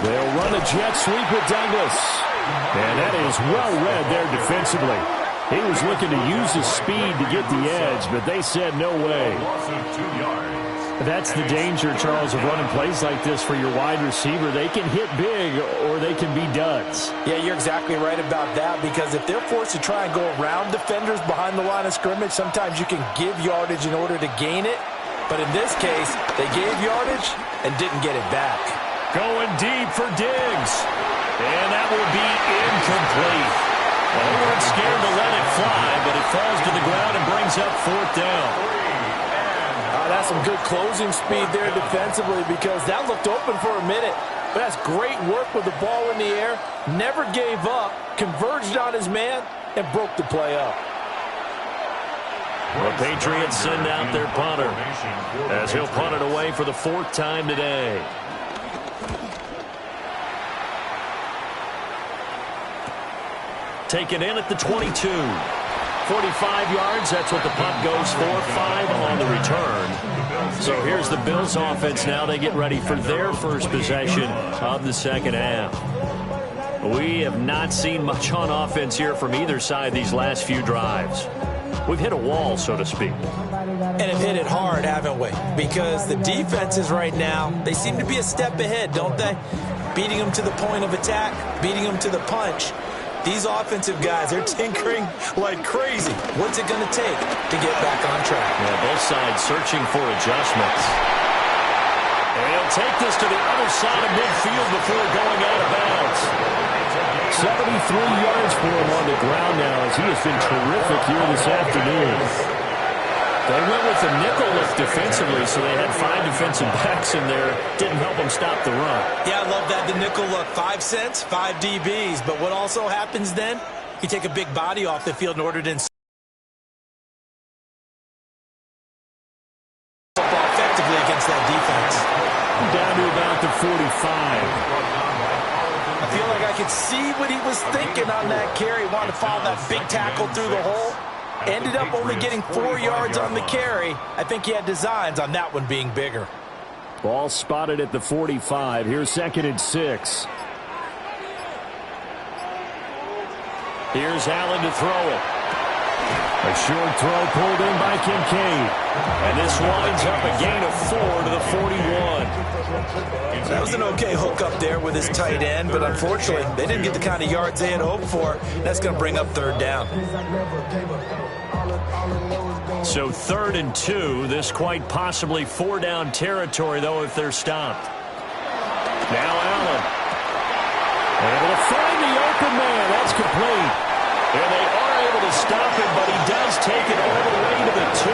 A: They'll run a jet sweep with Douglas. And that is well read there defensively. He was looking to use his speed to get the edge, but they said no way. That's the danger, Charles, of running plays like this for your wide receiver. They can hit big or they can be duds.
C: Yeah, you're exactly right about that, because if they're forced to try and go around defenders behind the line of scrimmage, sometimes you can give yardage in order to gain it. But in this case, they gave yardage, and didn't get it back.
B: Going deep for Diggs. And that will be incomplete. Well, they weren't scared to let it fly, but it falls to the ground and brings up 4th down.
C: That's some good closing speed there defensively because that looked open for a minute. But that's great work with the ball in the air. Never gave up, converged on his man, and broke the play up.
B: The Patriots send out their punter as he'll punt it away for the 4th time today. Take it in at the 22. 45 yards, that's what the punt goes for. 5 on the return. So here's the Bills offense now. They get ready for their first possession of the second half. We have not seen much on offense here from either side these last few drives. We've hit a wall, so to speak.
C: And have hit it hard, haven't we? Because the defenses right now, they seem to be a step ahead, don't they? Beating them to the point of attack, beating them to the punch. These offensive guys, they're tinkering like crazy. What's it going to take to get back on track?
B: Yeah, both sides searching for adjustments. And he'll take this to the other side of midfield before going out of bounds.
A: 73 yards for him on the ground now as he has been terrific here this afternoon. They went with the nickel look defensively, so they had 5 defensive backs in there. Didn't help them stop the run.
C: Yeah, I love that, the nickel look. 5 cents, 5 DBs. But what also happens then, you take a big body off the field in order to football effectively against that defense.
A: Down to about the 45.
C: I feel like I could see what he was thinking on that carry. Wanted to follow that big tackle through the hole. Ended up only getting 4 yards on the carry. I think he had designs on that one being bigger.
A: Ball spotted at the 45. Here's 2nd and 6.
B: Here's Allen to throw it.
A: A short throw pulled in by Kincaid.
B: And this winds up a gain of 4 to the 41.
C: That was an okay hook up there with his tight end, but unfortunately, they didn't get the kind of yards they had hoped for. That's going to bring up 3rd down.
B: So 3rd and 2. This quite possibly 4-down territory, though, if they're stopped. Now Allen.
A: Able to find the open man. That's complete.
B: And they are able to stop him, but he does take it all the way to the 2.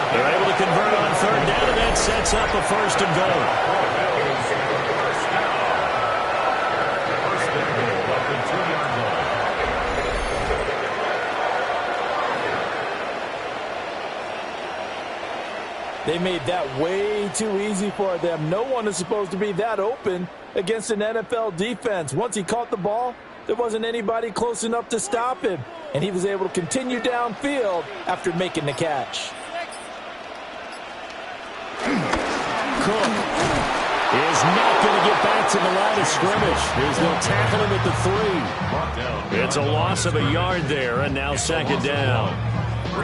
B: They're able to convert on 3rd down, and that sets up a 1st and goal.
C: They made that way too easy for them. No one is supposed to be that open against an NFL defense. Once he caught the ball, there wasn't anybody close enough to stop him. And he was able to continue downfield after making the catch.
A: Cook is not going to get back to the line of scrimmage. They'll tackle him at the 3.
B: It's a loss of a yard there, and now 2nd down.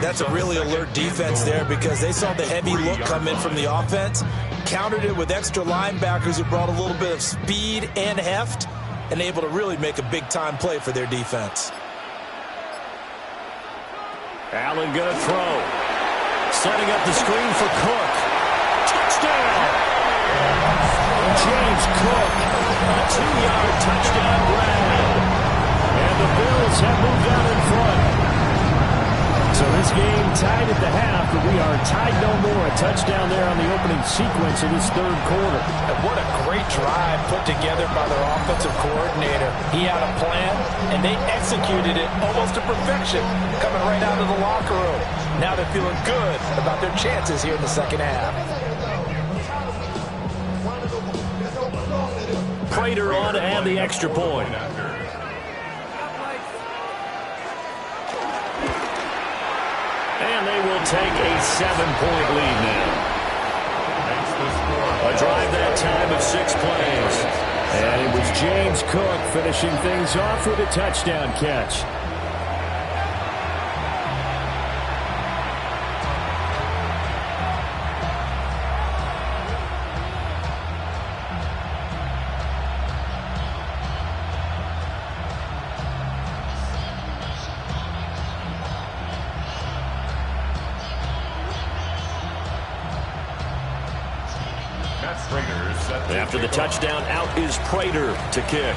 C: That's a really alert defense there because they saw the heavy look come in from the offense, countered it with extra linebackers who brought a little bit of speed and heft, and able to really make a big-time play for their defense.
B: Allen going to throw. Setting up the screen for Cook. Touchdown!
A: James Cook,
B: A 2-yard touchdown grab.
A: and the Bills have moved out in front. So this game tied at the half, but we are tied no more. A touchdown there on the opening sequence of this 3rd quarter.
C: And what a great drive put together by their offensive coordinator. He had a plan, and they executed it almost to perfection, coming right out of the locker room. Now they're feeling good about their chances here in the second half.
B: Prater on to add the extra point. And they will take a 7-point lead now. A drive that time of 6 plays.
A: And it was James Cook finishing things off with a touchdown catch.
D: Matt Strader
B: After the touchdown, out is Prater to kick.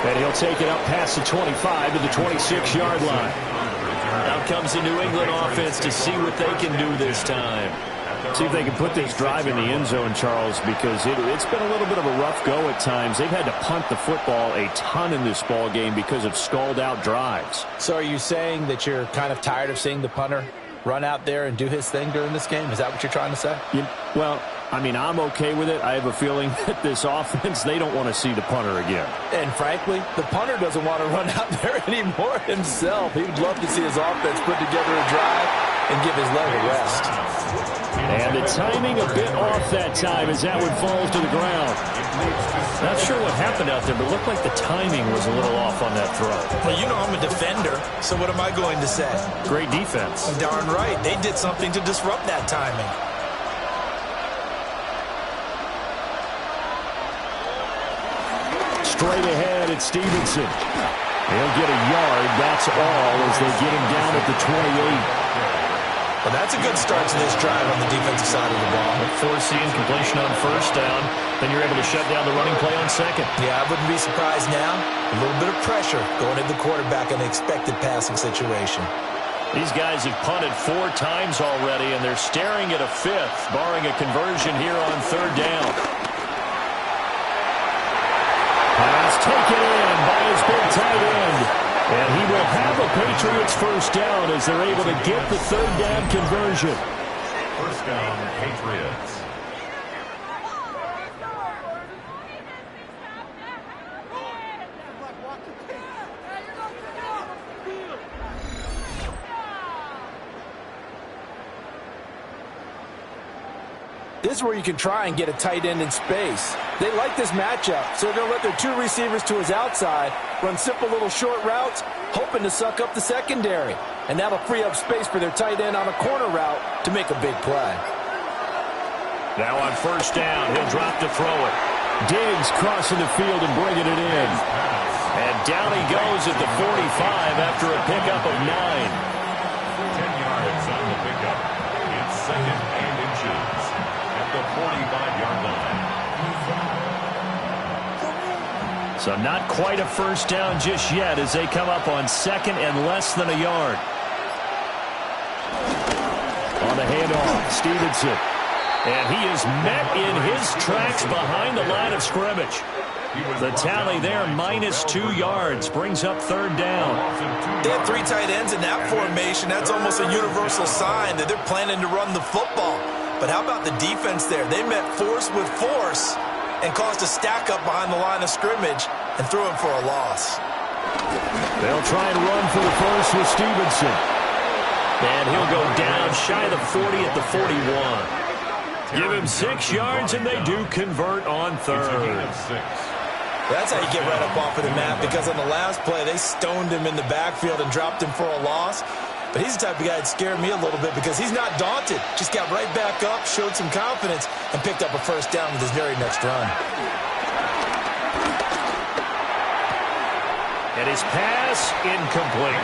A: And he'll take it up past the 25 to the 26-yard line.
B: Out comes the New England offense to see what they can do this time.
A: See if they can put this drive in the end zone, Charles, because it's been a little bit of a rough go at times. They've had to punt the football a ton in this ball game because of stalled-out drives.
C: So are you saying that you're kind of tired of seeing the punter run out there and do his thing during this game? Is that what you're trying to say?
A: Well, I mean, I'm okay with it. I have a feeling that this offense, they don't want to see the punter again.
C: And frankly, the punter doesn't want to run out there anymore himself. He would love to see his offense put together a drive and give his leg a rest.
A: And the timing a bit off that time as that one falls to the ground.
B: Not sure what happened out there, but it looked like the timing was a little off on that throw.
C: Well, you know I'm a defender, so what am I going to say?
A: Great defense.
C: Darn right. They did something to disrupt that timing.
A: Straight ahead, it's Stevenson. He'll get a yard, that's all, as they get him down at the 28.
C: Well, that's a good start to this drive on the defensive side of the ball.
B: Forcing completion on first down, then you're able to shut down the running play on second.
C: Yeah, I wouldn't be surprised now. A little bit of pressure going at the quarterback in the expected passing situation.
B: These guys have punted 4 times already, and they're staring at a 5th, barring a conversion here on third down.
A: Pass taken in by his big tight end. And he will have a Patriots first down as they're able to get the third down conversion.
D: First down, Patriots.
C: This is where you can try and get a tight end in space. They like this matchup, so they're going to let their 2 receivers to his outside run simple little short routes, hoping to suck up the secondary. And that'll free up space for their tight end on a corner route to make a big play.
B: Now on first down, he'll drop to throw it.
A: Diggs crossing the field and bringing it in.
B: And down he goes at the 45 after a pickup of 9.
D: 10 yards on the pickup. It's 2nd and inches at the 45-yard line.
B: So not quite a first down just yet as they come up on 2nd and less than a yard.
A: On the handoff, Stevenson.
B: And he is met in his tracks behind the line of scrimmage. The tally there, -2 yards, brings up third down.
C: They have 3 tight ends in that formation. That's almost a universal sign that they're planning to run the football. But how about the defense there? They met force with force and caused a stack up behind the line of scrimmage and threw him for a loss.
A: They'll try and run for the first with Stevenson.
B: And he'll go down shy of the 40 at the 41. Give him 6 yards, and they do convert on third.
C: That's how you get right up off of the mat, because on the last play, they stoned him in the backfield and dropped him for a loss. But he's the type of guy that scared me a little bit because he's not daunted. Just got right back up, showed some confidence, and picked up a first down with his very next run.
B: And his pass incomplete.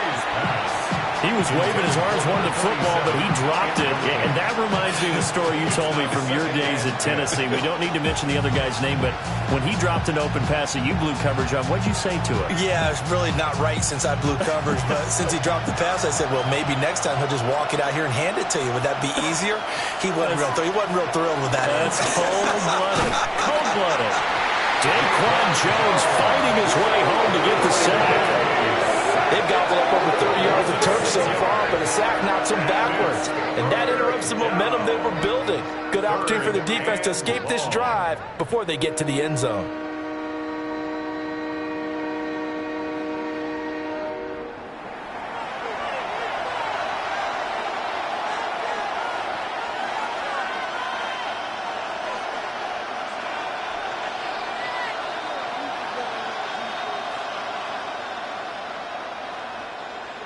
B: He was waving his arms, wanted the football, but he dropped it. And that reminds me of the story you told me from your days at Tennessee. We don't need to mention the other guy's name, but when he dropped an open pass that you blew coverage on, what'd you say to it?
C: Yeah, it's really not right since I blew coverage, but since he dropped the pass, I said, well, maybe next time he'll just walk it out here and hand it to you. Would that be easier? He wasn't real thrilled with that.
B: That's cold-blooded. Cold-blooded. Daquan Jones fighting his way home to get the sack.
C: They've gobbled up over 30 yards of turf so far, but a sack knocks them backwards. And that interrupts the momentum they were building. Good opportunity for their defense to escape this drive before they get to the end zone.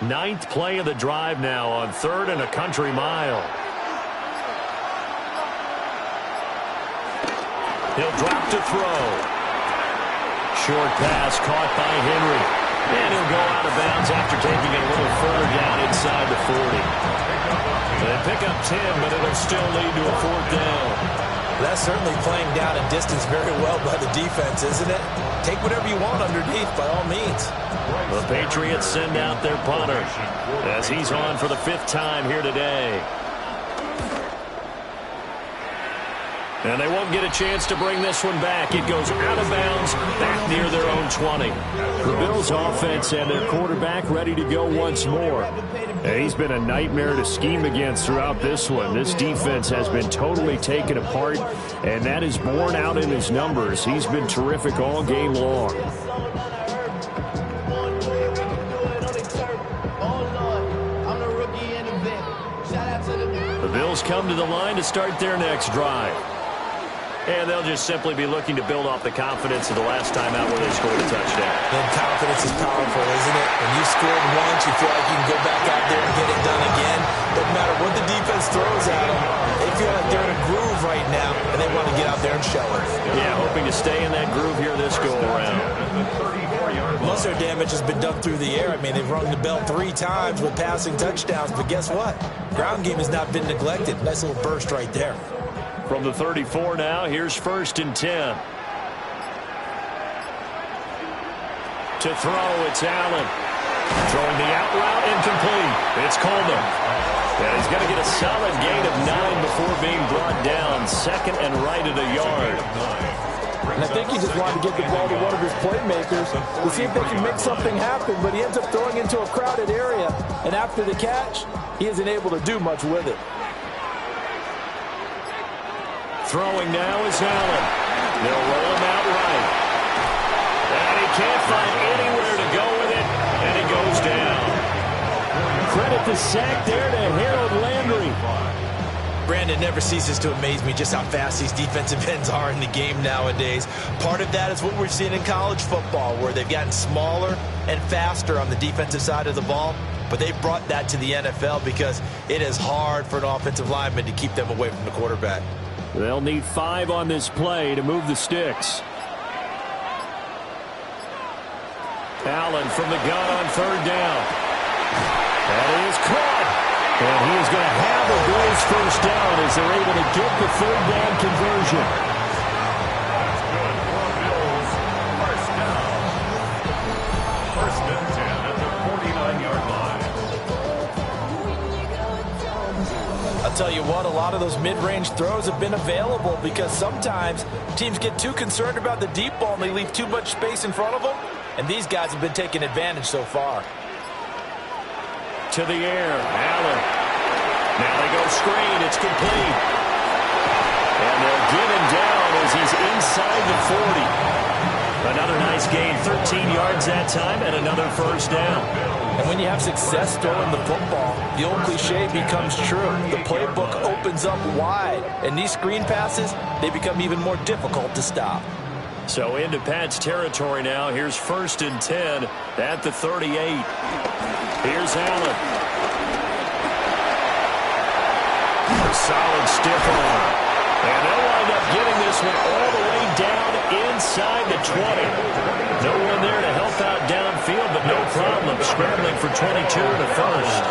B: Ninth play of the drive now on 3rd and a country mile. He'll drop to throw. Short pass caught by Henry. And he'll go out of bounds after taking it a little further down inside the 40. They pick up 10, but it'll still lead to a 4th down.
C: That's certainly playing down in distance very well by the defense, isn't it? Take whatever you want underneath, by all means.
B: The Patriots send out their punter as he's on for the 5th time here today. And they won't get a chance to bring this one back. It goes out of bounds, back near their own 20.
A: The Bills' offense and their quarterback ready to go once more. And he's been a nightmare to scheme against throughout this one. This defense has been totally taken apart, and that is borne out in his numbers. He's been terrific all game long. The Bills come to the line to start their next drive.
B: And they'll just simply be looking to build off the confidence of the last time out where they scored a touchdown.
C: And confidence is powerful, isn't it? When you scored once, you feel like you can go back out there and get it done again. Doesn't matter what the defense throws at them. They feel like they're in a groove right now, and they want to get out there and show it.
B: Yeah, hoping to stay in that groove here this go-around.
C: Most of their damage has been done through the air. I mean, they've rung the bell 3 times with passing touchdowns, but guess what? Ground game has not been neglected. Nice little burst right there.
B: From the 34 now, here's 1st and 10. To throw, it's Allen. Throwing the out route, incomplete. It's Coleman. And he's going to get a solid gain of 9 before being brought down. 2nd and right at a yard.
C: And I think he just wanted to get the ball to one of his playmakers to see if they can make something happen, but he ends up throwing into a crowded area. And after the catch, he isn't able to do much with it.
B: Throwing now is Allen. They'll roll him out right. And he can't find anywhere to go with it, and he goes down.
A: Credit the sack there to Harold Landry.
C: Brandon, never ceases to amaze me just how fast these defensive ends are in the game nowadays. Part of that is what we're seeing in college football, where they've gotten smaller and faster on the defensive side of the ball. But they've brought that to the NFL because it is hard for an offensive lineman to keep them away from the quarterback.
A: They'll need 5 on this play to move the sticks.
B: Allen from the gun on 3rd down. That is caught.
A: And he is going to have a Bills 1st down as they're able to get the 3rd down conversion.
D: First down. 1st and 10 at the 49-yard line.
C: I'll tell you what, a lot of those mid-range throws have been available because sometimes teams get too concerned about the deep ball and they leave too much space in front of them, and these guys have been taking advantage so far.
B: To the air, Allen. Now they go screen, it's complete. And they'll get him down as he's inside the 40. Another nice gain, 13 yards that time, and another 1st down.
C: And when you have success throwing the football, the old cliche becomes true. The playbook opens up wide, and these screen passes, they become even more difficult to stop.
B: So into Pat's territory now. Here's 1st and 10 at the 38. Here's Allen. A solid stiff arm. And they'll wind up getting this one all the way down inside the 20. No one there to help out downfield, but no problem scrambling for 22 in the 1st.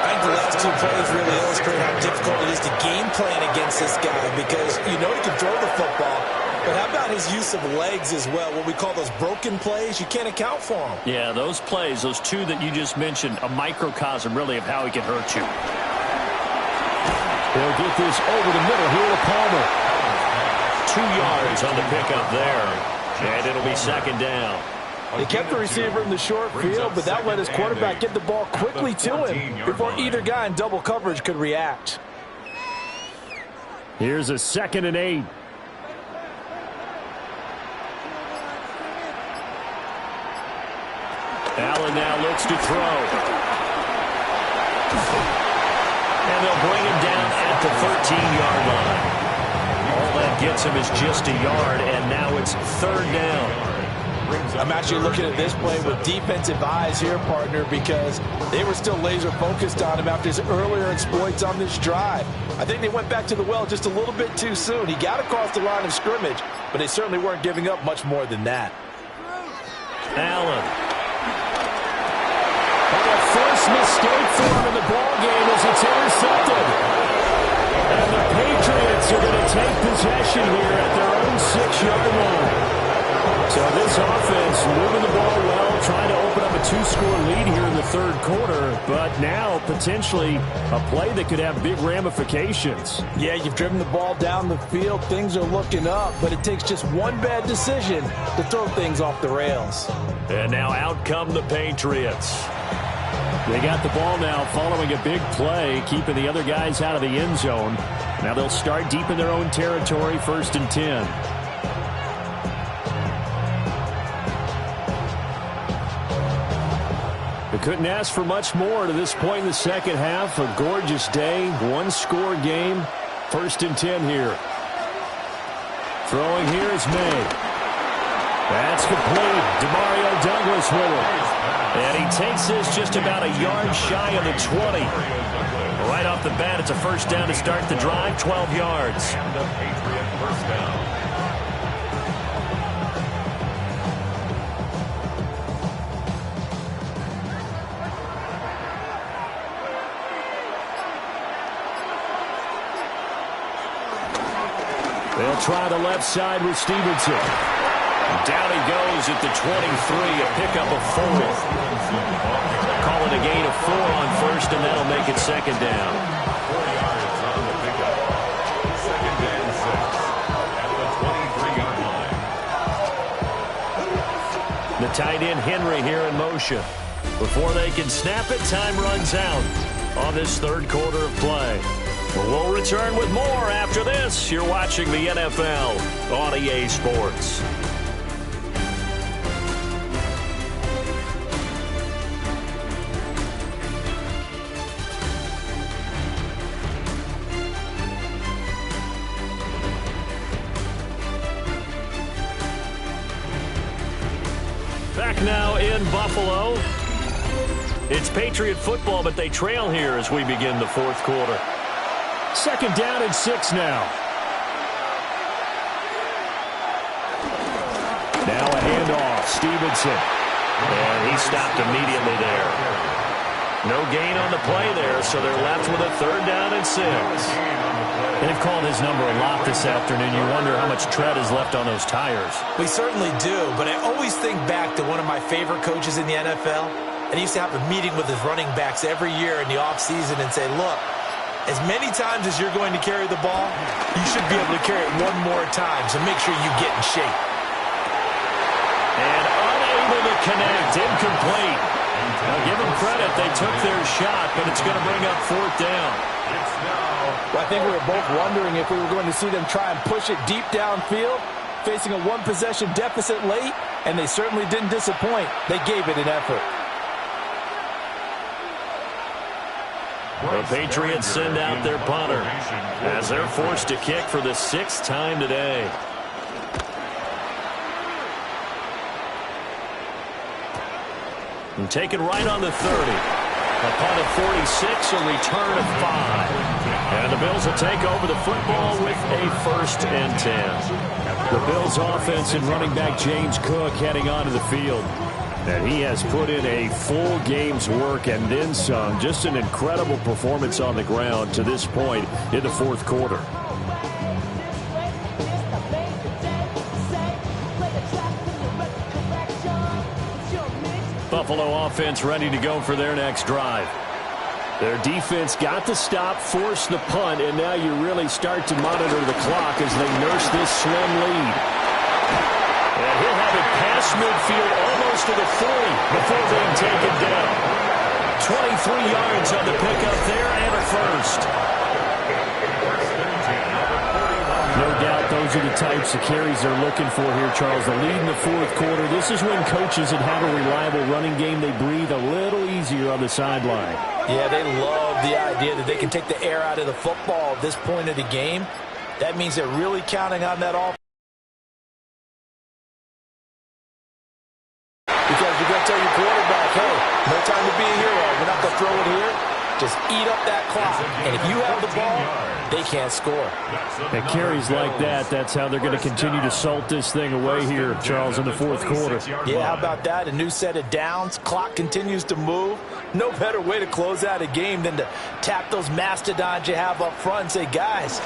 C: I think the last 2 plays really illustrate how difficult it is to game plan against this guy because you know he can throw the football, but how about his use of legs as well? What we call those broken plays, you can't account for them.
B: Yeah, those plays, those 2 that you just mentioned, a microcosm really of how he can hurt you.
A: They'll get this over the middle here to Palmer.
B: 2 yards on the pickup there, and it'll be 2nd down.
C: They kept the receiver in the short field, but that let his quarterback get the ball quickly to him before either guy in double coverage could react.
A: Here's a 2nd and 8.
B: Allen now looks to throw. And they'll bring him down at the 13-yard line. All that gets him is just a yard, and now it's 3rd down.
C: I'm actually looking at this play with defensive eyes here, partner, because they were still laser focused on him after his earlier exploits on this drive. I think they went back to the well just a little bit too soon. He got across the line of scrimmage, but they certainly weren't giving up much more than that.
B: Allen.
A: A first mistake for him in the ballgame as it's intercepted. And the Patriots are going to take possession here at their own 6-yard line. So this offense moving the ball well, trying to open up a 2-score lead here in the third quarter, but now potentially a play that could have big ramifications.
C: Yeah, you've driven the ball down the field. Things are looking up, but it takes just one bad decision to throw things off the rails.
B: And now out come the Patriots.
A: They got the ball now following a big play, keeping the other guys out of the end zone. Now they'll start deep in their own territory, 1st and 10. They couldn't ask for much more to this point in the second half. A gorgeous day, 1-score game, 1st and 10 here. Throwing here is May. That's complete. Demario Douglas with it.
B: And he takes this just about a yard shy of the 20. Right off the bat, it's a first down to start the drive, 12 yards.
D: And the Patriot first down.
A: They'll try the left side with Stevenson.
B: Down he goes at the 23, a pickup of 4. Call it a gain of 4 on first, and that'll make it second down.
D: 4 yards on the pickup. 2nd and 6 at the 23-yard line.
B: The tight end Henry here in motion. Before they can snap it, time runs out on this third quarter of play. But we'll return with more after this. You're watching the NFL on EA Sports. Back now in Buffalo. It's Patriot football, but they trail here as we begin the fourth quarter.
A: 2nd down and 6 now. Now a handoff. Stevenson.
B: And he stopped immediately there. No gain on the play there, so they're left with a 3rd down and 6.
A: They've called his number a lot this afternoon. You wonder how much tread is left on those tires.
C: We certainly do, but I always think back to one of my favorite coaches in the NFL. And he used to have a meeting with his running backs every year in the offseason and say, look, as many times as you're going to carry the ball, you should be able to carry it one more time, so make sure you get in shape.
B: And unable to connect, incomplete. Now give them credit, they took their shot, but it's going to bring up 4th down.
C: Well, I think we were both wondering if we were going to see them try and push it deep downfield, facing a 1-possession deficit late, and they certainly didn't disappoint. They gave it an effort.
B: The Patriots send out their punter as they're forced to kick for the 6th time today. And taken right on the 30. A punt of 46, a return of 5. And the Bills will take over the football with a 1st and 10.
A: The Bills offense and running back James Cook heading onto the field. And he has put in a full game's work and then some. Just an incredible performance on the ground to this point in the fourth quarter. Buffalo offense ready to go for their next drive. Their defense got the stop, forced the punt, and now you really start to monitor the clock as they nurse this slim lead.
B: And he'll have it past midfield almost to the 40 before being taken down. 23 yards on the pickup there and a first.
A: No doubt those are the types of carries they're looking for here, Charles. The lead in the fourth quarter. This is when coaches that have a reliable running game, they breathe a little easier on the sideline.
C: Yeah, they love the idea that they can take the air out of the football at this point of the game. That means they're really counting on that offense. Because you're going to tell your quarterback, hey, no time to be a hero. We're not going to throw it here. Just eat up that clock. And if you have the ball, they can't score.
A: It carries like that. That's how they're going to continue to salt this thing away here, Charles, in the fourth quarter.
C: Yeah, how about that? A new set of downs. Clock continues to move. No better way to close out a game than to tap those mastodons you have up front and say, guys,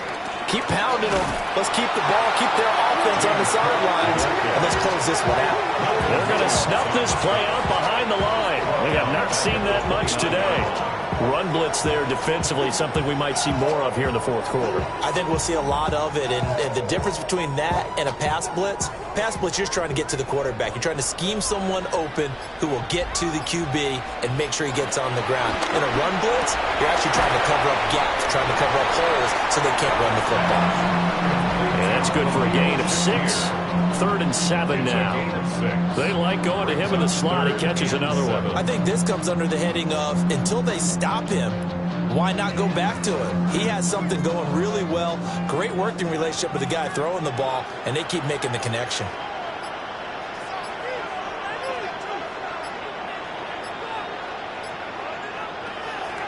C: keep pounding them. Let's keep the ball, keep their offense on the sidelines, and let's close this one out.
B: They're going to snuff this play out behind the line. We have not seen that much today. Run blitz there defensively, something we might see more of here in the fourth quarter.
C: I think we'll see a lot of it, and the difference between that and a pass blitz, you're just trying to get to the quarterback. You're trying to scheme someone open who will get to the QB and make sure he gets on the ground. In a run blitz, you're actually trying to cover up gaps, trying to cover up holes so they can't run the football.
B: And that's good for a gain of 6. 3rd and 7 now. They like going to him in the slot. He catches another one.
C: I think this comes under the heading of until they stop him, why not go back to him? He has something going really well. Great working relationship with the guy throwing the ball, and they keep making the connection.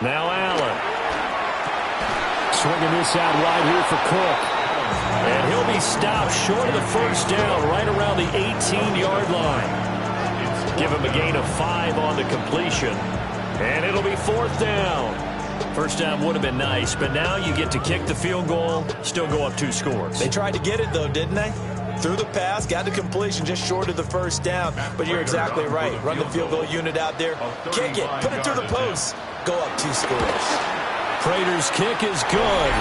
B: Now Allen.
A: Swinging this out wide here for Cook.
B: And he'll be stopped short of the first down right around the 18-yard line. Give him a gain of 5 on the completion. And it'll be 4th down. First down would have been nice, but now you get to kick the field goal, still go up 2 scores.
C: They tried to get it, though, didn't they? Threw the pass, got the completion just short of the first down. But you're exactly right. Run the field goal unit out there. Kick it. Put it through the post. Go up 2 scores.
B: Prater's kick is good.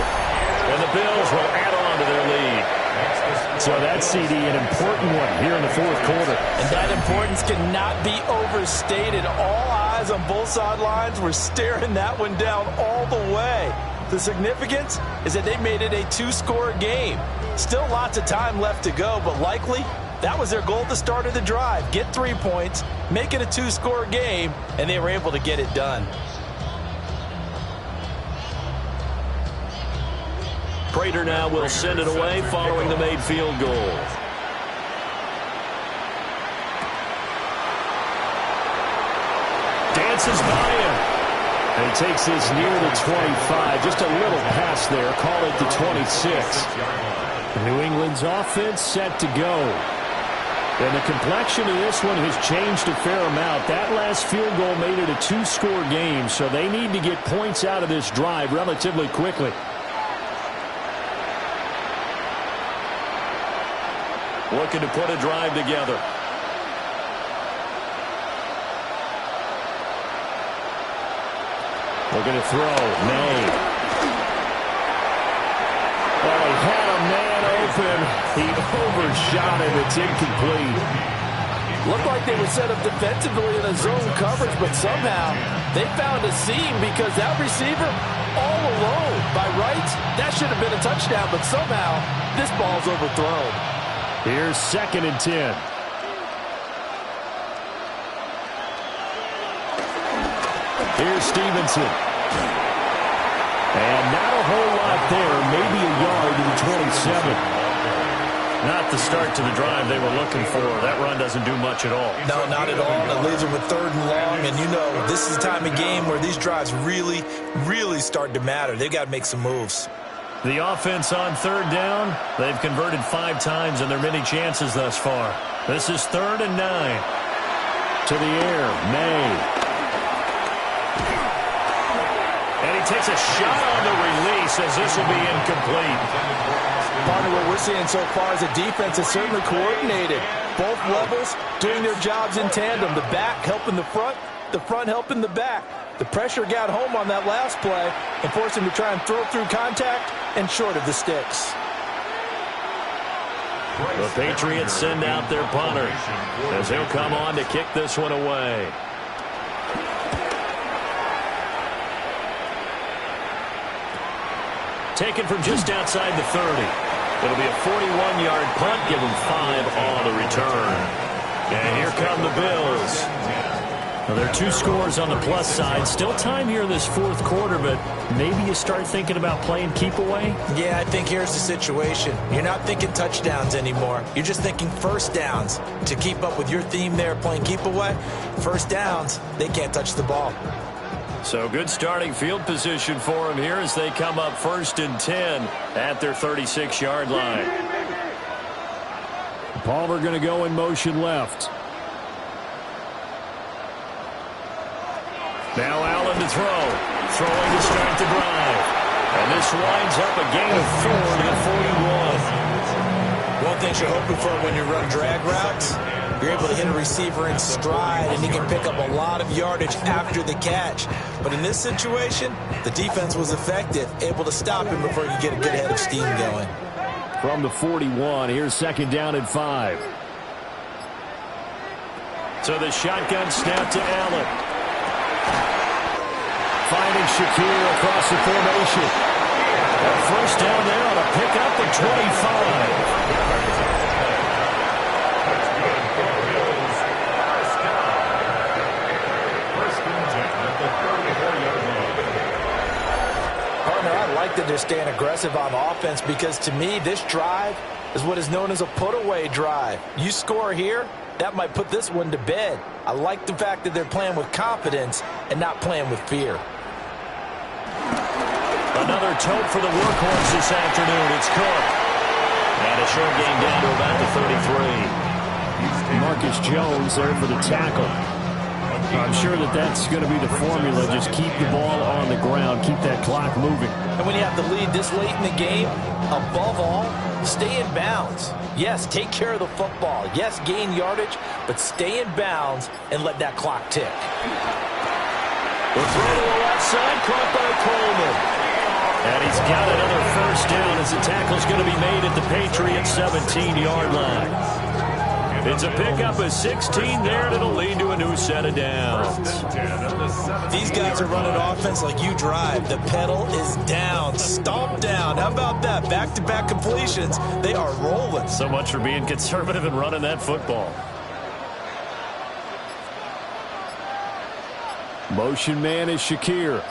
B: And the Bills will add on to their lead.
A: So that CD, an important one here in the fourth quarter.
C: And that importance cannot be overstated. All eyes on both sidelines were staring that one down all the way. The significance is that they made it a 2-score game. Still lots of time left to go, but likely that was their goal at the start of the drive. Get 3 points, make it a 2-score game, and they were able to get it done.
B: Prater now will send it away following the made field goal. Dances by him.
A: And he takes this near the 25. Just a little pass there. Call it the 26. New England's offense set to go. And the complexion of this one has changed a fair amount. That last field goal made it a 2-score game, so they need to get points out of this drive relatively quickly.
B: Looking to put a drive together.
A: Looking to throw. May. Oh, he had a man open. He overshot it. It's incomplete.
C: Looked like they were set up defensively in a zone coverage, but somehow they found a seam because that receiver all alone. By rights, that should have been a touchdown, but somehow this ball's overthrown.
A: Here's 2nd and 10. Here's Stevenson. And not a whole lot there. Maybe a yard to the 27.
B: Not the start to the drive they were looking for. That run doesn't do much at all.
C: No, not at all. It leaves them with 3rd and long. And, you know, this is the time of game where these drives really, really start to matter. They've got to make some moves.
B: The offense on 3rd down, they've converted 5 times in their many chances thus far. This is 3rd and 9.
A: To the air, May.
B: And he takes a shot on the release as this will be incomplete.
C: Part of what we're seeing so far is the defense is certainly coordinated. Both levels doing their jobs in tandem. The back helping the front helping the back. The pressure got home on that last play and forced him to try and throw through contact and short of the sticks.
B: The Patriots send out their punter as he'll come on to kick this one away. Taken from just outside the 30. It'll be a 41-yard punt. Give them 5 on the return. And here come the Bills. Now, there are 2 scores on the plus side. Still time here in this fourth quarter, but maybe you start thinking about playing keep away?
C: Yeah, I think here's the situation. You're not thinking touchdowns anymore. You're just thinking first downs. To keep up with your theme there, playing keep away, first downs, they can't touch the ball.
B: So good starting field position for him here as they come up 1st and 10 at their 36-yard line.
A: Palmer going to go in motion left.
B: Now Allen to throw. Throwing to start the drive. And this winds up a gain of 4 to the 41.
C: One thing you're hoping for when you run drag routes, you're able to hit a receiver in stride, and he can pick up a lot of yardage after the catch. But in this situation, the defense was effective, able to stop him before he could get a good head of steam going.
A: From the 41, here's 2nd down and 5.
B: So the shotgun snap to Allen.
A: Finding Shakir across the formation.
B: A 1st down there on a pickup at 25.
C: I like that they're staying aggressive on offense because, to me, this drive is what is known as a put-away drive. You score here, that might put this one to bed. I like the fact that they're playing with confidence and not playing with fear.
B: Another tote for the workhorse this afternoon. It's Cook. And a short gain down to about the 33.
A: Marcus Jones there for the tackle. I'm sure that that's going to be the formula. Just keep the ball on the ground. Keep that clock moving.
C: And when you have the lead this late in the game, above all, stay in bounds. Yes, take care of the football. Yes, gain yardage, but stay in bounds and let that clock tick.
B: The throw to the left side, caught by Coleman. And he's got another 1st down as the tackle's going to be made at the Patriots' 17-yard line. It's a pickup of 16 there, and it'll lead to a new set of downs.
C: These guys are running offense like you drive. The pedal is down, stomp down. How about that? Back-to-back completions. They are rolling.
B: So much for being conservative and running that football.
A: Motion man is Shakir.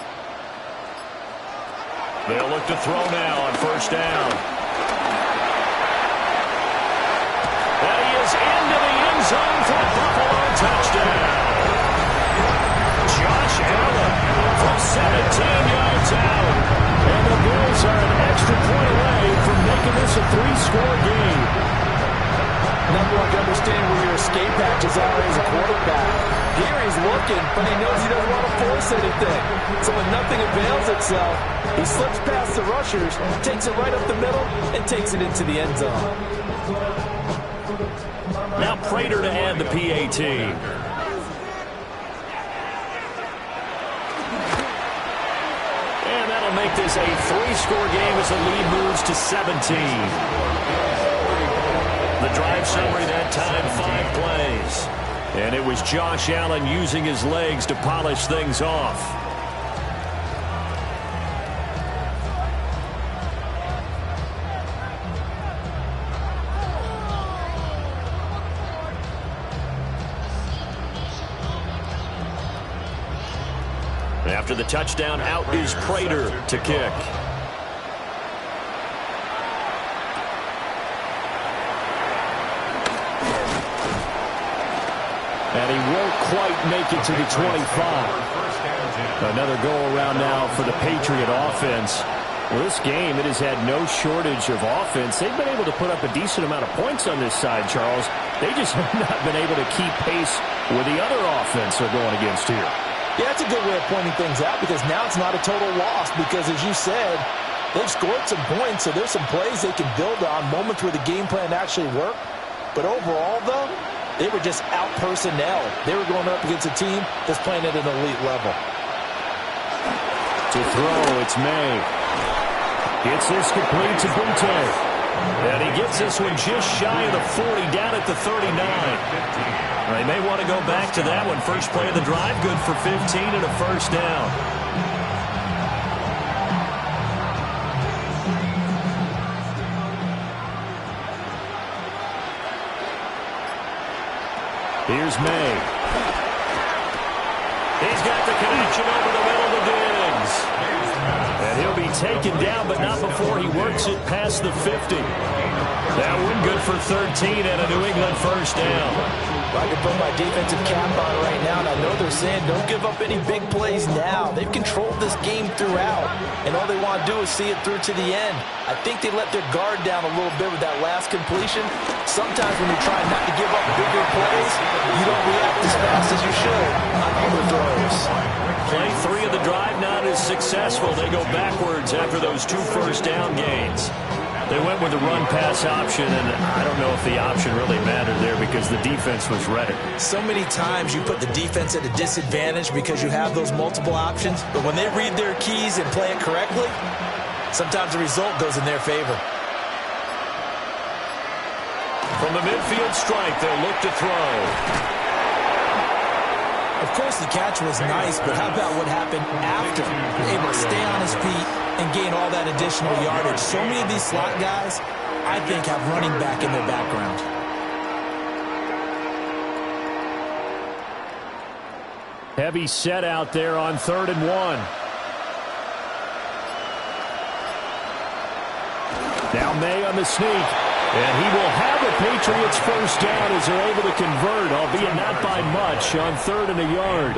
B: They'll look to throw now on 1st down. And he is into the end zone for a Buffalo touchdown. Josh Allen from 17 yards out.
A: And the Bills are an extra point away from making this a 3-score game.
C: Number one, to understand where your escape hatches are as a quarterback. Here he's looking, but he knows he doesn't want to force anything. So when nothing avails itself, he slips past the rushers, takes it right up the middle, and takes it into the end zone.
B: Now Prater to add the PAT. And that'll make this a 3-score game as the lead moves to 17. The drive summary that time, 5 plays. And it was Josh Allen using his legs to polish things off. After the touchdown, out is Prater to kick.
A: And he won't quite make it to the 25. Another go-around now for the Patriot offense. Well, this game, it has had no shortage of offense. They've been able to put up a decent amount of points on this side, Charles. They just have not been able to keep pace with the other offense they're going against here.
C: Yeah, that's a good way of pointing things out because now it's not a total loss because, as you said, they've scored some points, so there's some plays they can build on, moments where the game plan actually worked. But overall, though, they were just out-personnel. They were going up against a team that's playing at an elite level.
A: To throw, it's May. Gets this complete to Bunte.
B: And he gets this one just shy of the 40, down at the 39. They may want to go back to that one. First play of the drive, good for 15 and a 1st down.
A: Here's May.
B: He's got the connection over the middle to Diggs. And he'll be taken down, but not before he works it past the 50. That one good for 13 and a New England 1st down.
C: I can put my defensive cap on right now, and I know they're saying don't give up any big plays now. They've throughout, and all they want to do is see it through to the end. I think they let their guard down a little bit with that last completion. Sometimes when you're trying not to give up bigger plays, you don't react as fast as you should on other throws.
B: Play 3 of the drive not as successful. They go backwards after those 2 first down gains. They went with the run-pass option, and I don't know if the option really mattered there because the defense was ready.
C: So many times you put the defense at a disadvantage because you have those multiple options, but when they read their keys and play it correctly, sometimes the result goes in their favor.
B: From the midfield stripe, they'll look to throw.
C: Of course, the catch was nice, but how about what happened after? Able to stay on his feet and gain all that additional yardage. So many of these slot guys, I think, have running back in their background.
A: Heavy set out there on 3rd and 1. Now May on the sneak. And he will have the Patriots first down as they're able to convert, albeit not by much, on 3rd and a yard.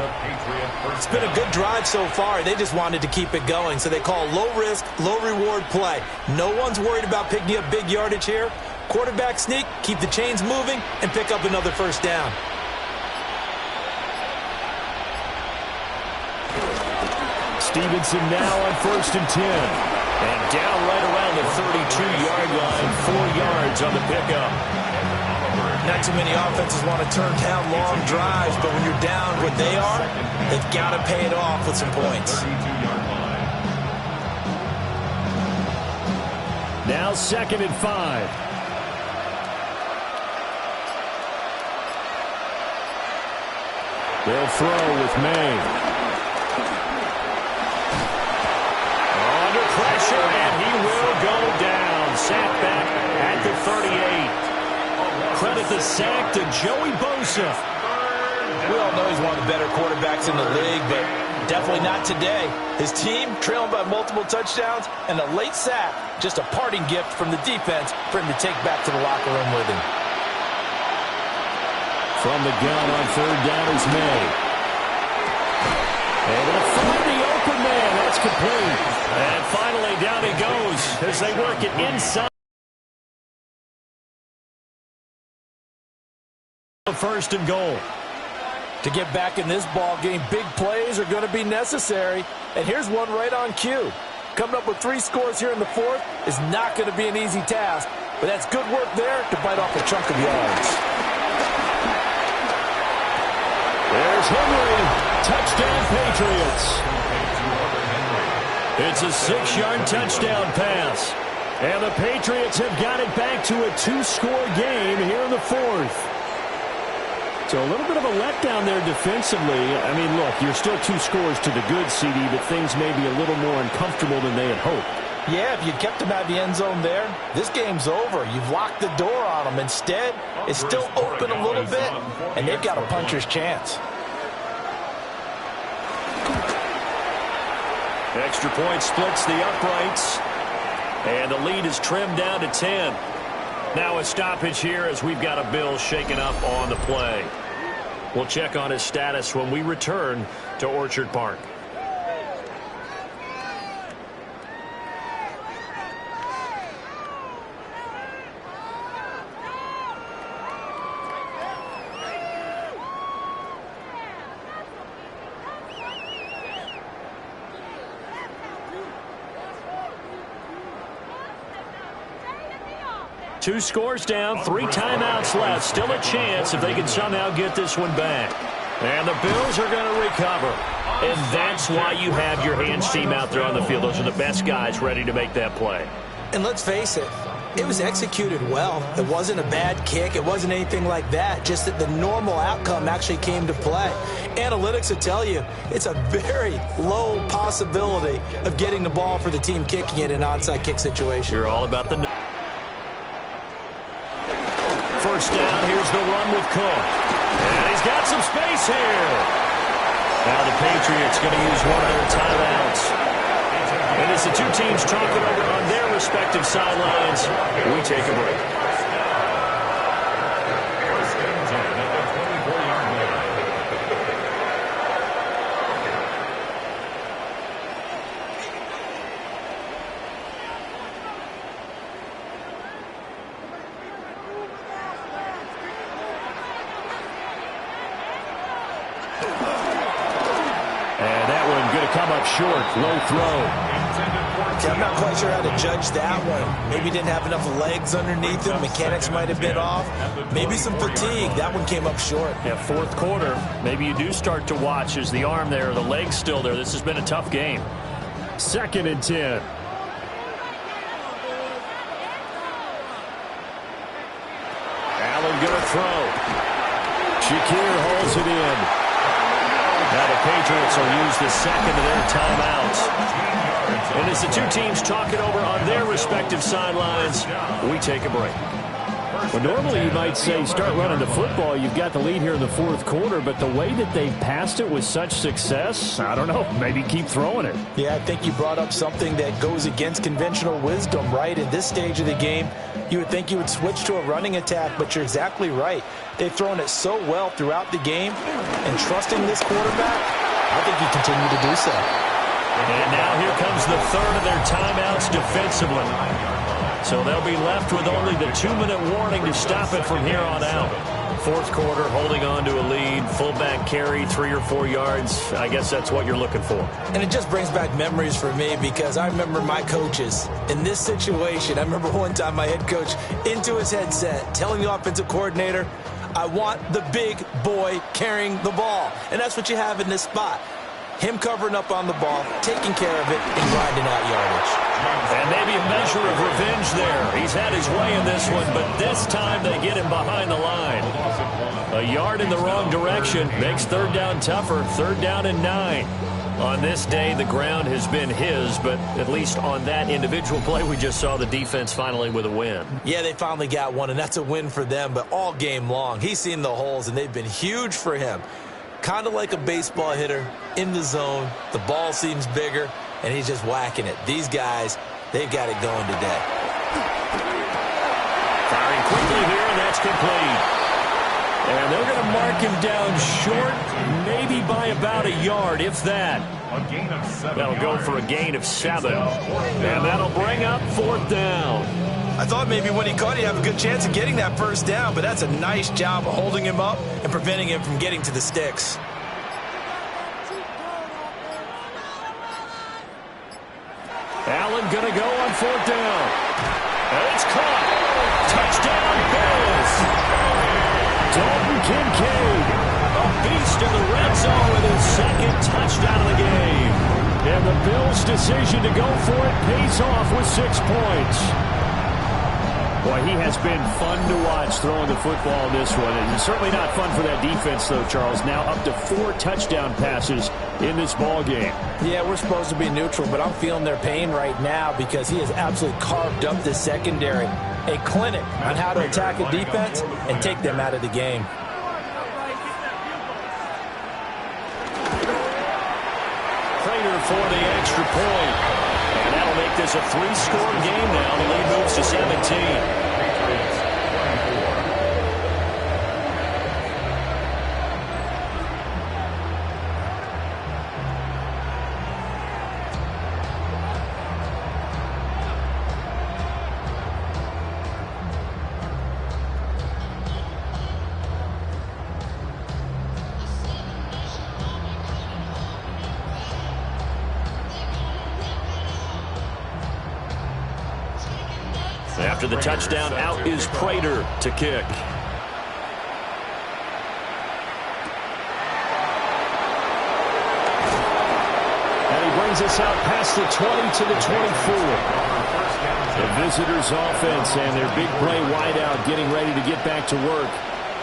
C: It's been a good drive so far. They just wanted to keep it going, so they call low-risk, low-reward play. No one's worried about picking up big yardage here. Quarterback sneak, keep the chains moving, and pick up another first down.
A: Stevenson now on 1st and 10.
B: And down right around the 32-yard line, 4 yards on the pickup.
C: Not too many offenses want to turn down long drives, but when you're down what they are, they've got to pay it off with some points.
A: Now 2nd and 5. They'll throw with May.
B: Pressure, and he will go down. Sacked back at the 38. Credit the sack to Joey Bosa.
C: We all know he's one of the better quarterbacks in the league, but definitely not today. His team trailing by multiple touchdowns, and a late sack, just a parting gift from the defense for him to take back to the locker room with him.
A: From the gun on 3rd down is May. Able to find the open man. That's complete.
B: And finally, down he goes as they work it inside.
A: 1st and goal.
C: To get back in this ball game, big plays are going to be necessary. And here's one right on cue. Coming up with 3 scores here in the 4th is not going to be an easy task, but that's good work there to bite off a chunk of yards.
A: There's Henry. Touchdown, Patriots.
B: It's a 6-yard touchdown pass.
A: And the Patriots have got it back to a 2-score game here in the 4th. So a little bit of a letdown there defensively. I mean, look, you're still 2 scores to the good, CD, but things may be a little more uncomfortable than they had hoped.
C: Yeah, if you'd kept them out of the end zone there, this game's over. You've locked the door on them. Instead, it's still open a little bit, and they've got a puncher's chance.
B: Extra point splits the uprights. And the lead is trimmed down to 10. Now a stoppage here as we've got a Bill shaken up on the play. We'll check on his status when we return to Orchard Park. Two scores down, 3 timeouts left. Still a chance if they can somehow get this one back. And the Bills are going to recover. And that's why you have your hands team out there on the field. Those are the best guys ready to make that play.
C: And let's face it, it was executed well. It wasn't a bad kick. It wasn't anything like that. Just that the normal outcome actually came to play. Analytics will tell you it's a very low possibility of getting the ball for the team kicking it in an onside kick situation.
B: You're all about the... First down, here's the run with Cook. And he's got some space here. Now the Patriots going to use one of their timeouts. And as the two teams talk it over on their respective sidelines, we take a break.
A: up short. Low throw.
C: Yeah, I'm not quite sure how to judge that one. Maybe didn't have enough legs underneath him. Mechanics might have been off. Maybe some fatigue. That one came up short.
A: Yeah, fourth quarter. Maybe you do start to watch as the arm there, the leg's still there. This has been a tough game. 2nd and 10. Allen going to throw. Shakir holds it in. Now the Patriots will use the second of their timeouts. And as the two teams talk it over on their respective sidelines, we take a break. Well, normally you might say start running the football. You've got the lead here in the fourth quarter, but the way that they passed it with such success, I don't know, maybe keep throwing it.
C: Yeah, I think you brought up something that goes against conventional wisdom, right? In this stage of the game, you would think you would switch to a running attack, but you're exactly right. They've thrown it so well throughout the game, and trusting this quarterback, I think you continue to do so.
A: And now here comes the third of their timeouts defensively. So they'll be left with only the 2-minute warning to stop it from here on out. Fourth quarter, holding on to a lead, fullback carry, 3 or 4 yards. I guess that's what you're looking for.
C: And it just brings back memories for me because I remember my coaches in this situation. I remember one time my head coach into his headset telling the offensive coordinator, I want the big boy carrying the ball. And that's what you have in this spot. Him covering up on the ball, taking care of it, and grinding out yardage.
A: And maybe a measure of revenge there. He's had his way in this one, but this time they get him behind the line. A yard in the wrong direction makes third down tougher. 3rd down and 9. On this day, the ground has been his, but at least on that individual play, we just saw the defense finally with a win.
C: Yeah, they finally got one, and that's a win for them, but all game long, he's seen the holes, and they've been huge for him. Kind of like a baseball hitter in the zone. The ball seems bigger, and he's just whacking it. These guys, they've got it going today.
A: Firing quickly here, and that's complete. And they're going to mark him down short, maybe by about a yard, if that. That'll go for a gain of 7. And that'll bring up 4th down.
C: I thought maybe when he caught, he'd have a good chance of getting that first down, but that's a nice job of holding him up and preventing him from getting to the sticks.
A: Allen going to go on 4th down. And it's caught. Touchdown, Bills. Dalton Kincaid, a beast in the red zone with his 2nd touchdown of the game. And the Bills' decision to go for it pays off with 6 points. Boy, he has been fun to watch throwing the football in this one. And certainly not fun for that defense, though, Charles. Now up to 4 touchdown passes in this ball game.
C: Yeah, we're supposed to be neutral, but I'm feeling their pain right now because he has absolutely carved up this secondary. A clinic on how to attack a defense and take them out of the game.
A: Prater for the extra point. And that'll make this a 3-score game now. The lead moves to 17. After the touchdown, out is Prater to kick. And he brings us out past the 20 to the 24. The visitors' offense and their big play wideout getting ready to get back to work.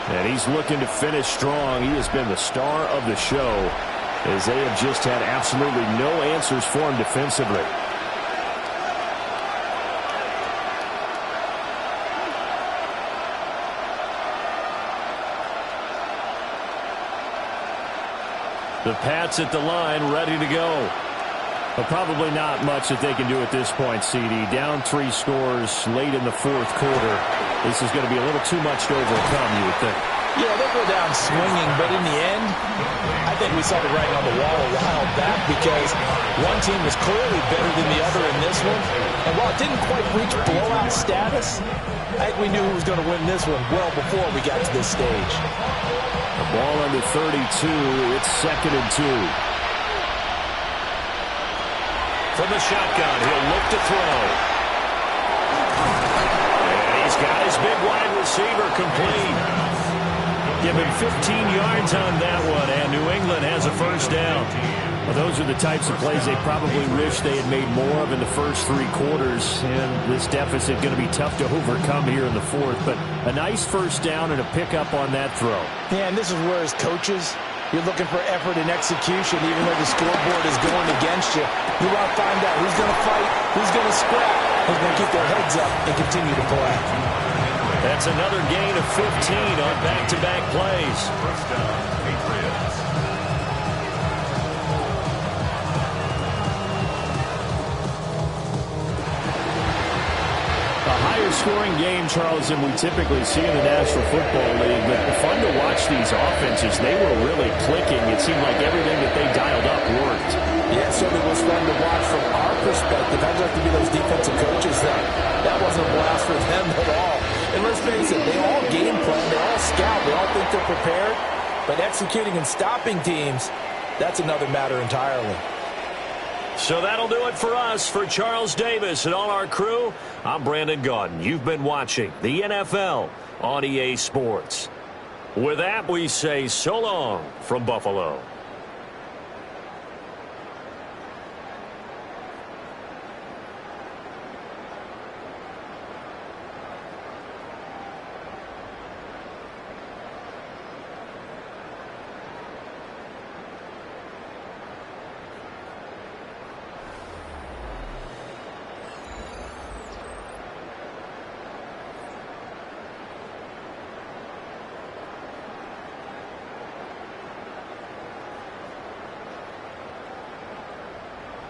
A: And he's looking to finish strong. He has been the star of the show as they have just had absolutely no answers for him defensively. The Pats at the line, ready to go. But probably not much that they can do at this point, CD. Down 3 scores late in the fourth quarter. This is going to be a little too much to overcome, you would think.
C: Yeah, they'll go down swinging, but in the end, I think we saw the writing on the wall a while back because one team was clearly better than the other in this one. And while it didn't quite reach blowout status, I think we knew who was going to win this one well before we got to this stage.
A: The ball under 32. It's 2nd and 2.
B: from the shotgun. He'll look to throw. And he's got his big wide receiver complete. Give him 15 yards on that one, and New England has a first down.
A: Well, those are the types of plays they probably wish they had made more of in the first 3 quarters, and this deficit going to be tough to overcome here in the fourth. But a nice first down and a pickup on that throw.
C: Yeah, and this is where, as coaches, you're looking for effort and execution, even though the scoreboard is going against you. You want to find out who's going to fight, who's going to scrap, who's going to keep their heads up and continue to play.
B: That's another gain of 15 on back-to-back plays.
D: First down, Patriots.
A: A higher-scoring game, Charles, than we typically see in the National Football League. But fun to watch these offenses. They were really clicking. It seemed like everything that they dialed up worked.
C: Yeah, it certainly was fun to watch from our perspective. I'd like to be those defensive coaches that wasn't a blast for them at all. And let's face it, they all game plan, they all scout, they all think they're prepared. But executing and stopping teams, that's another matter entirely.
B: So that'll do it for us. For Charles Davis and all our crew, I'm Brandon Gaudin. You've been watching the NFL on EA Sports. With that, we say so long from Buffalo.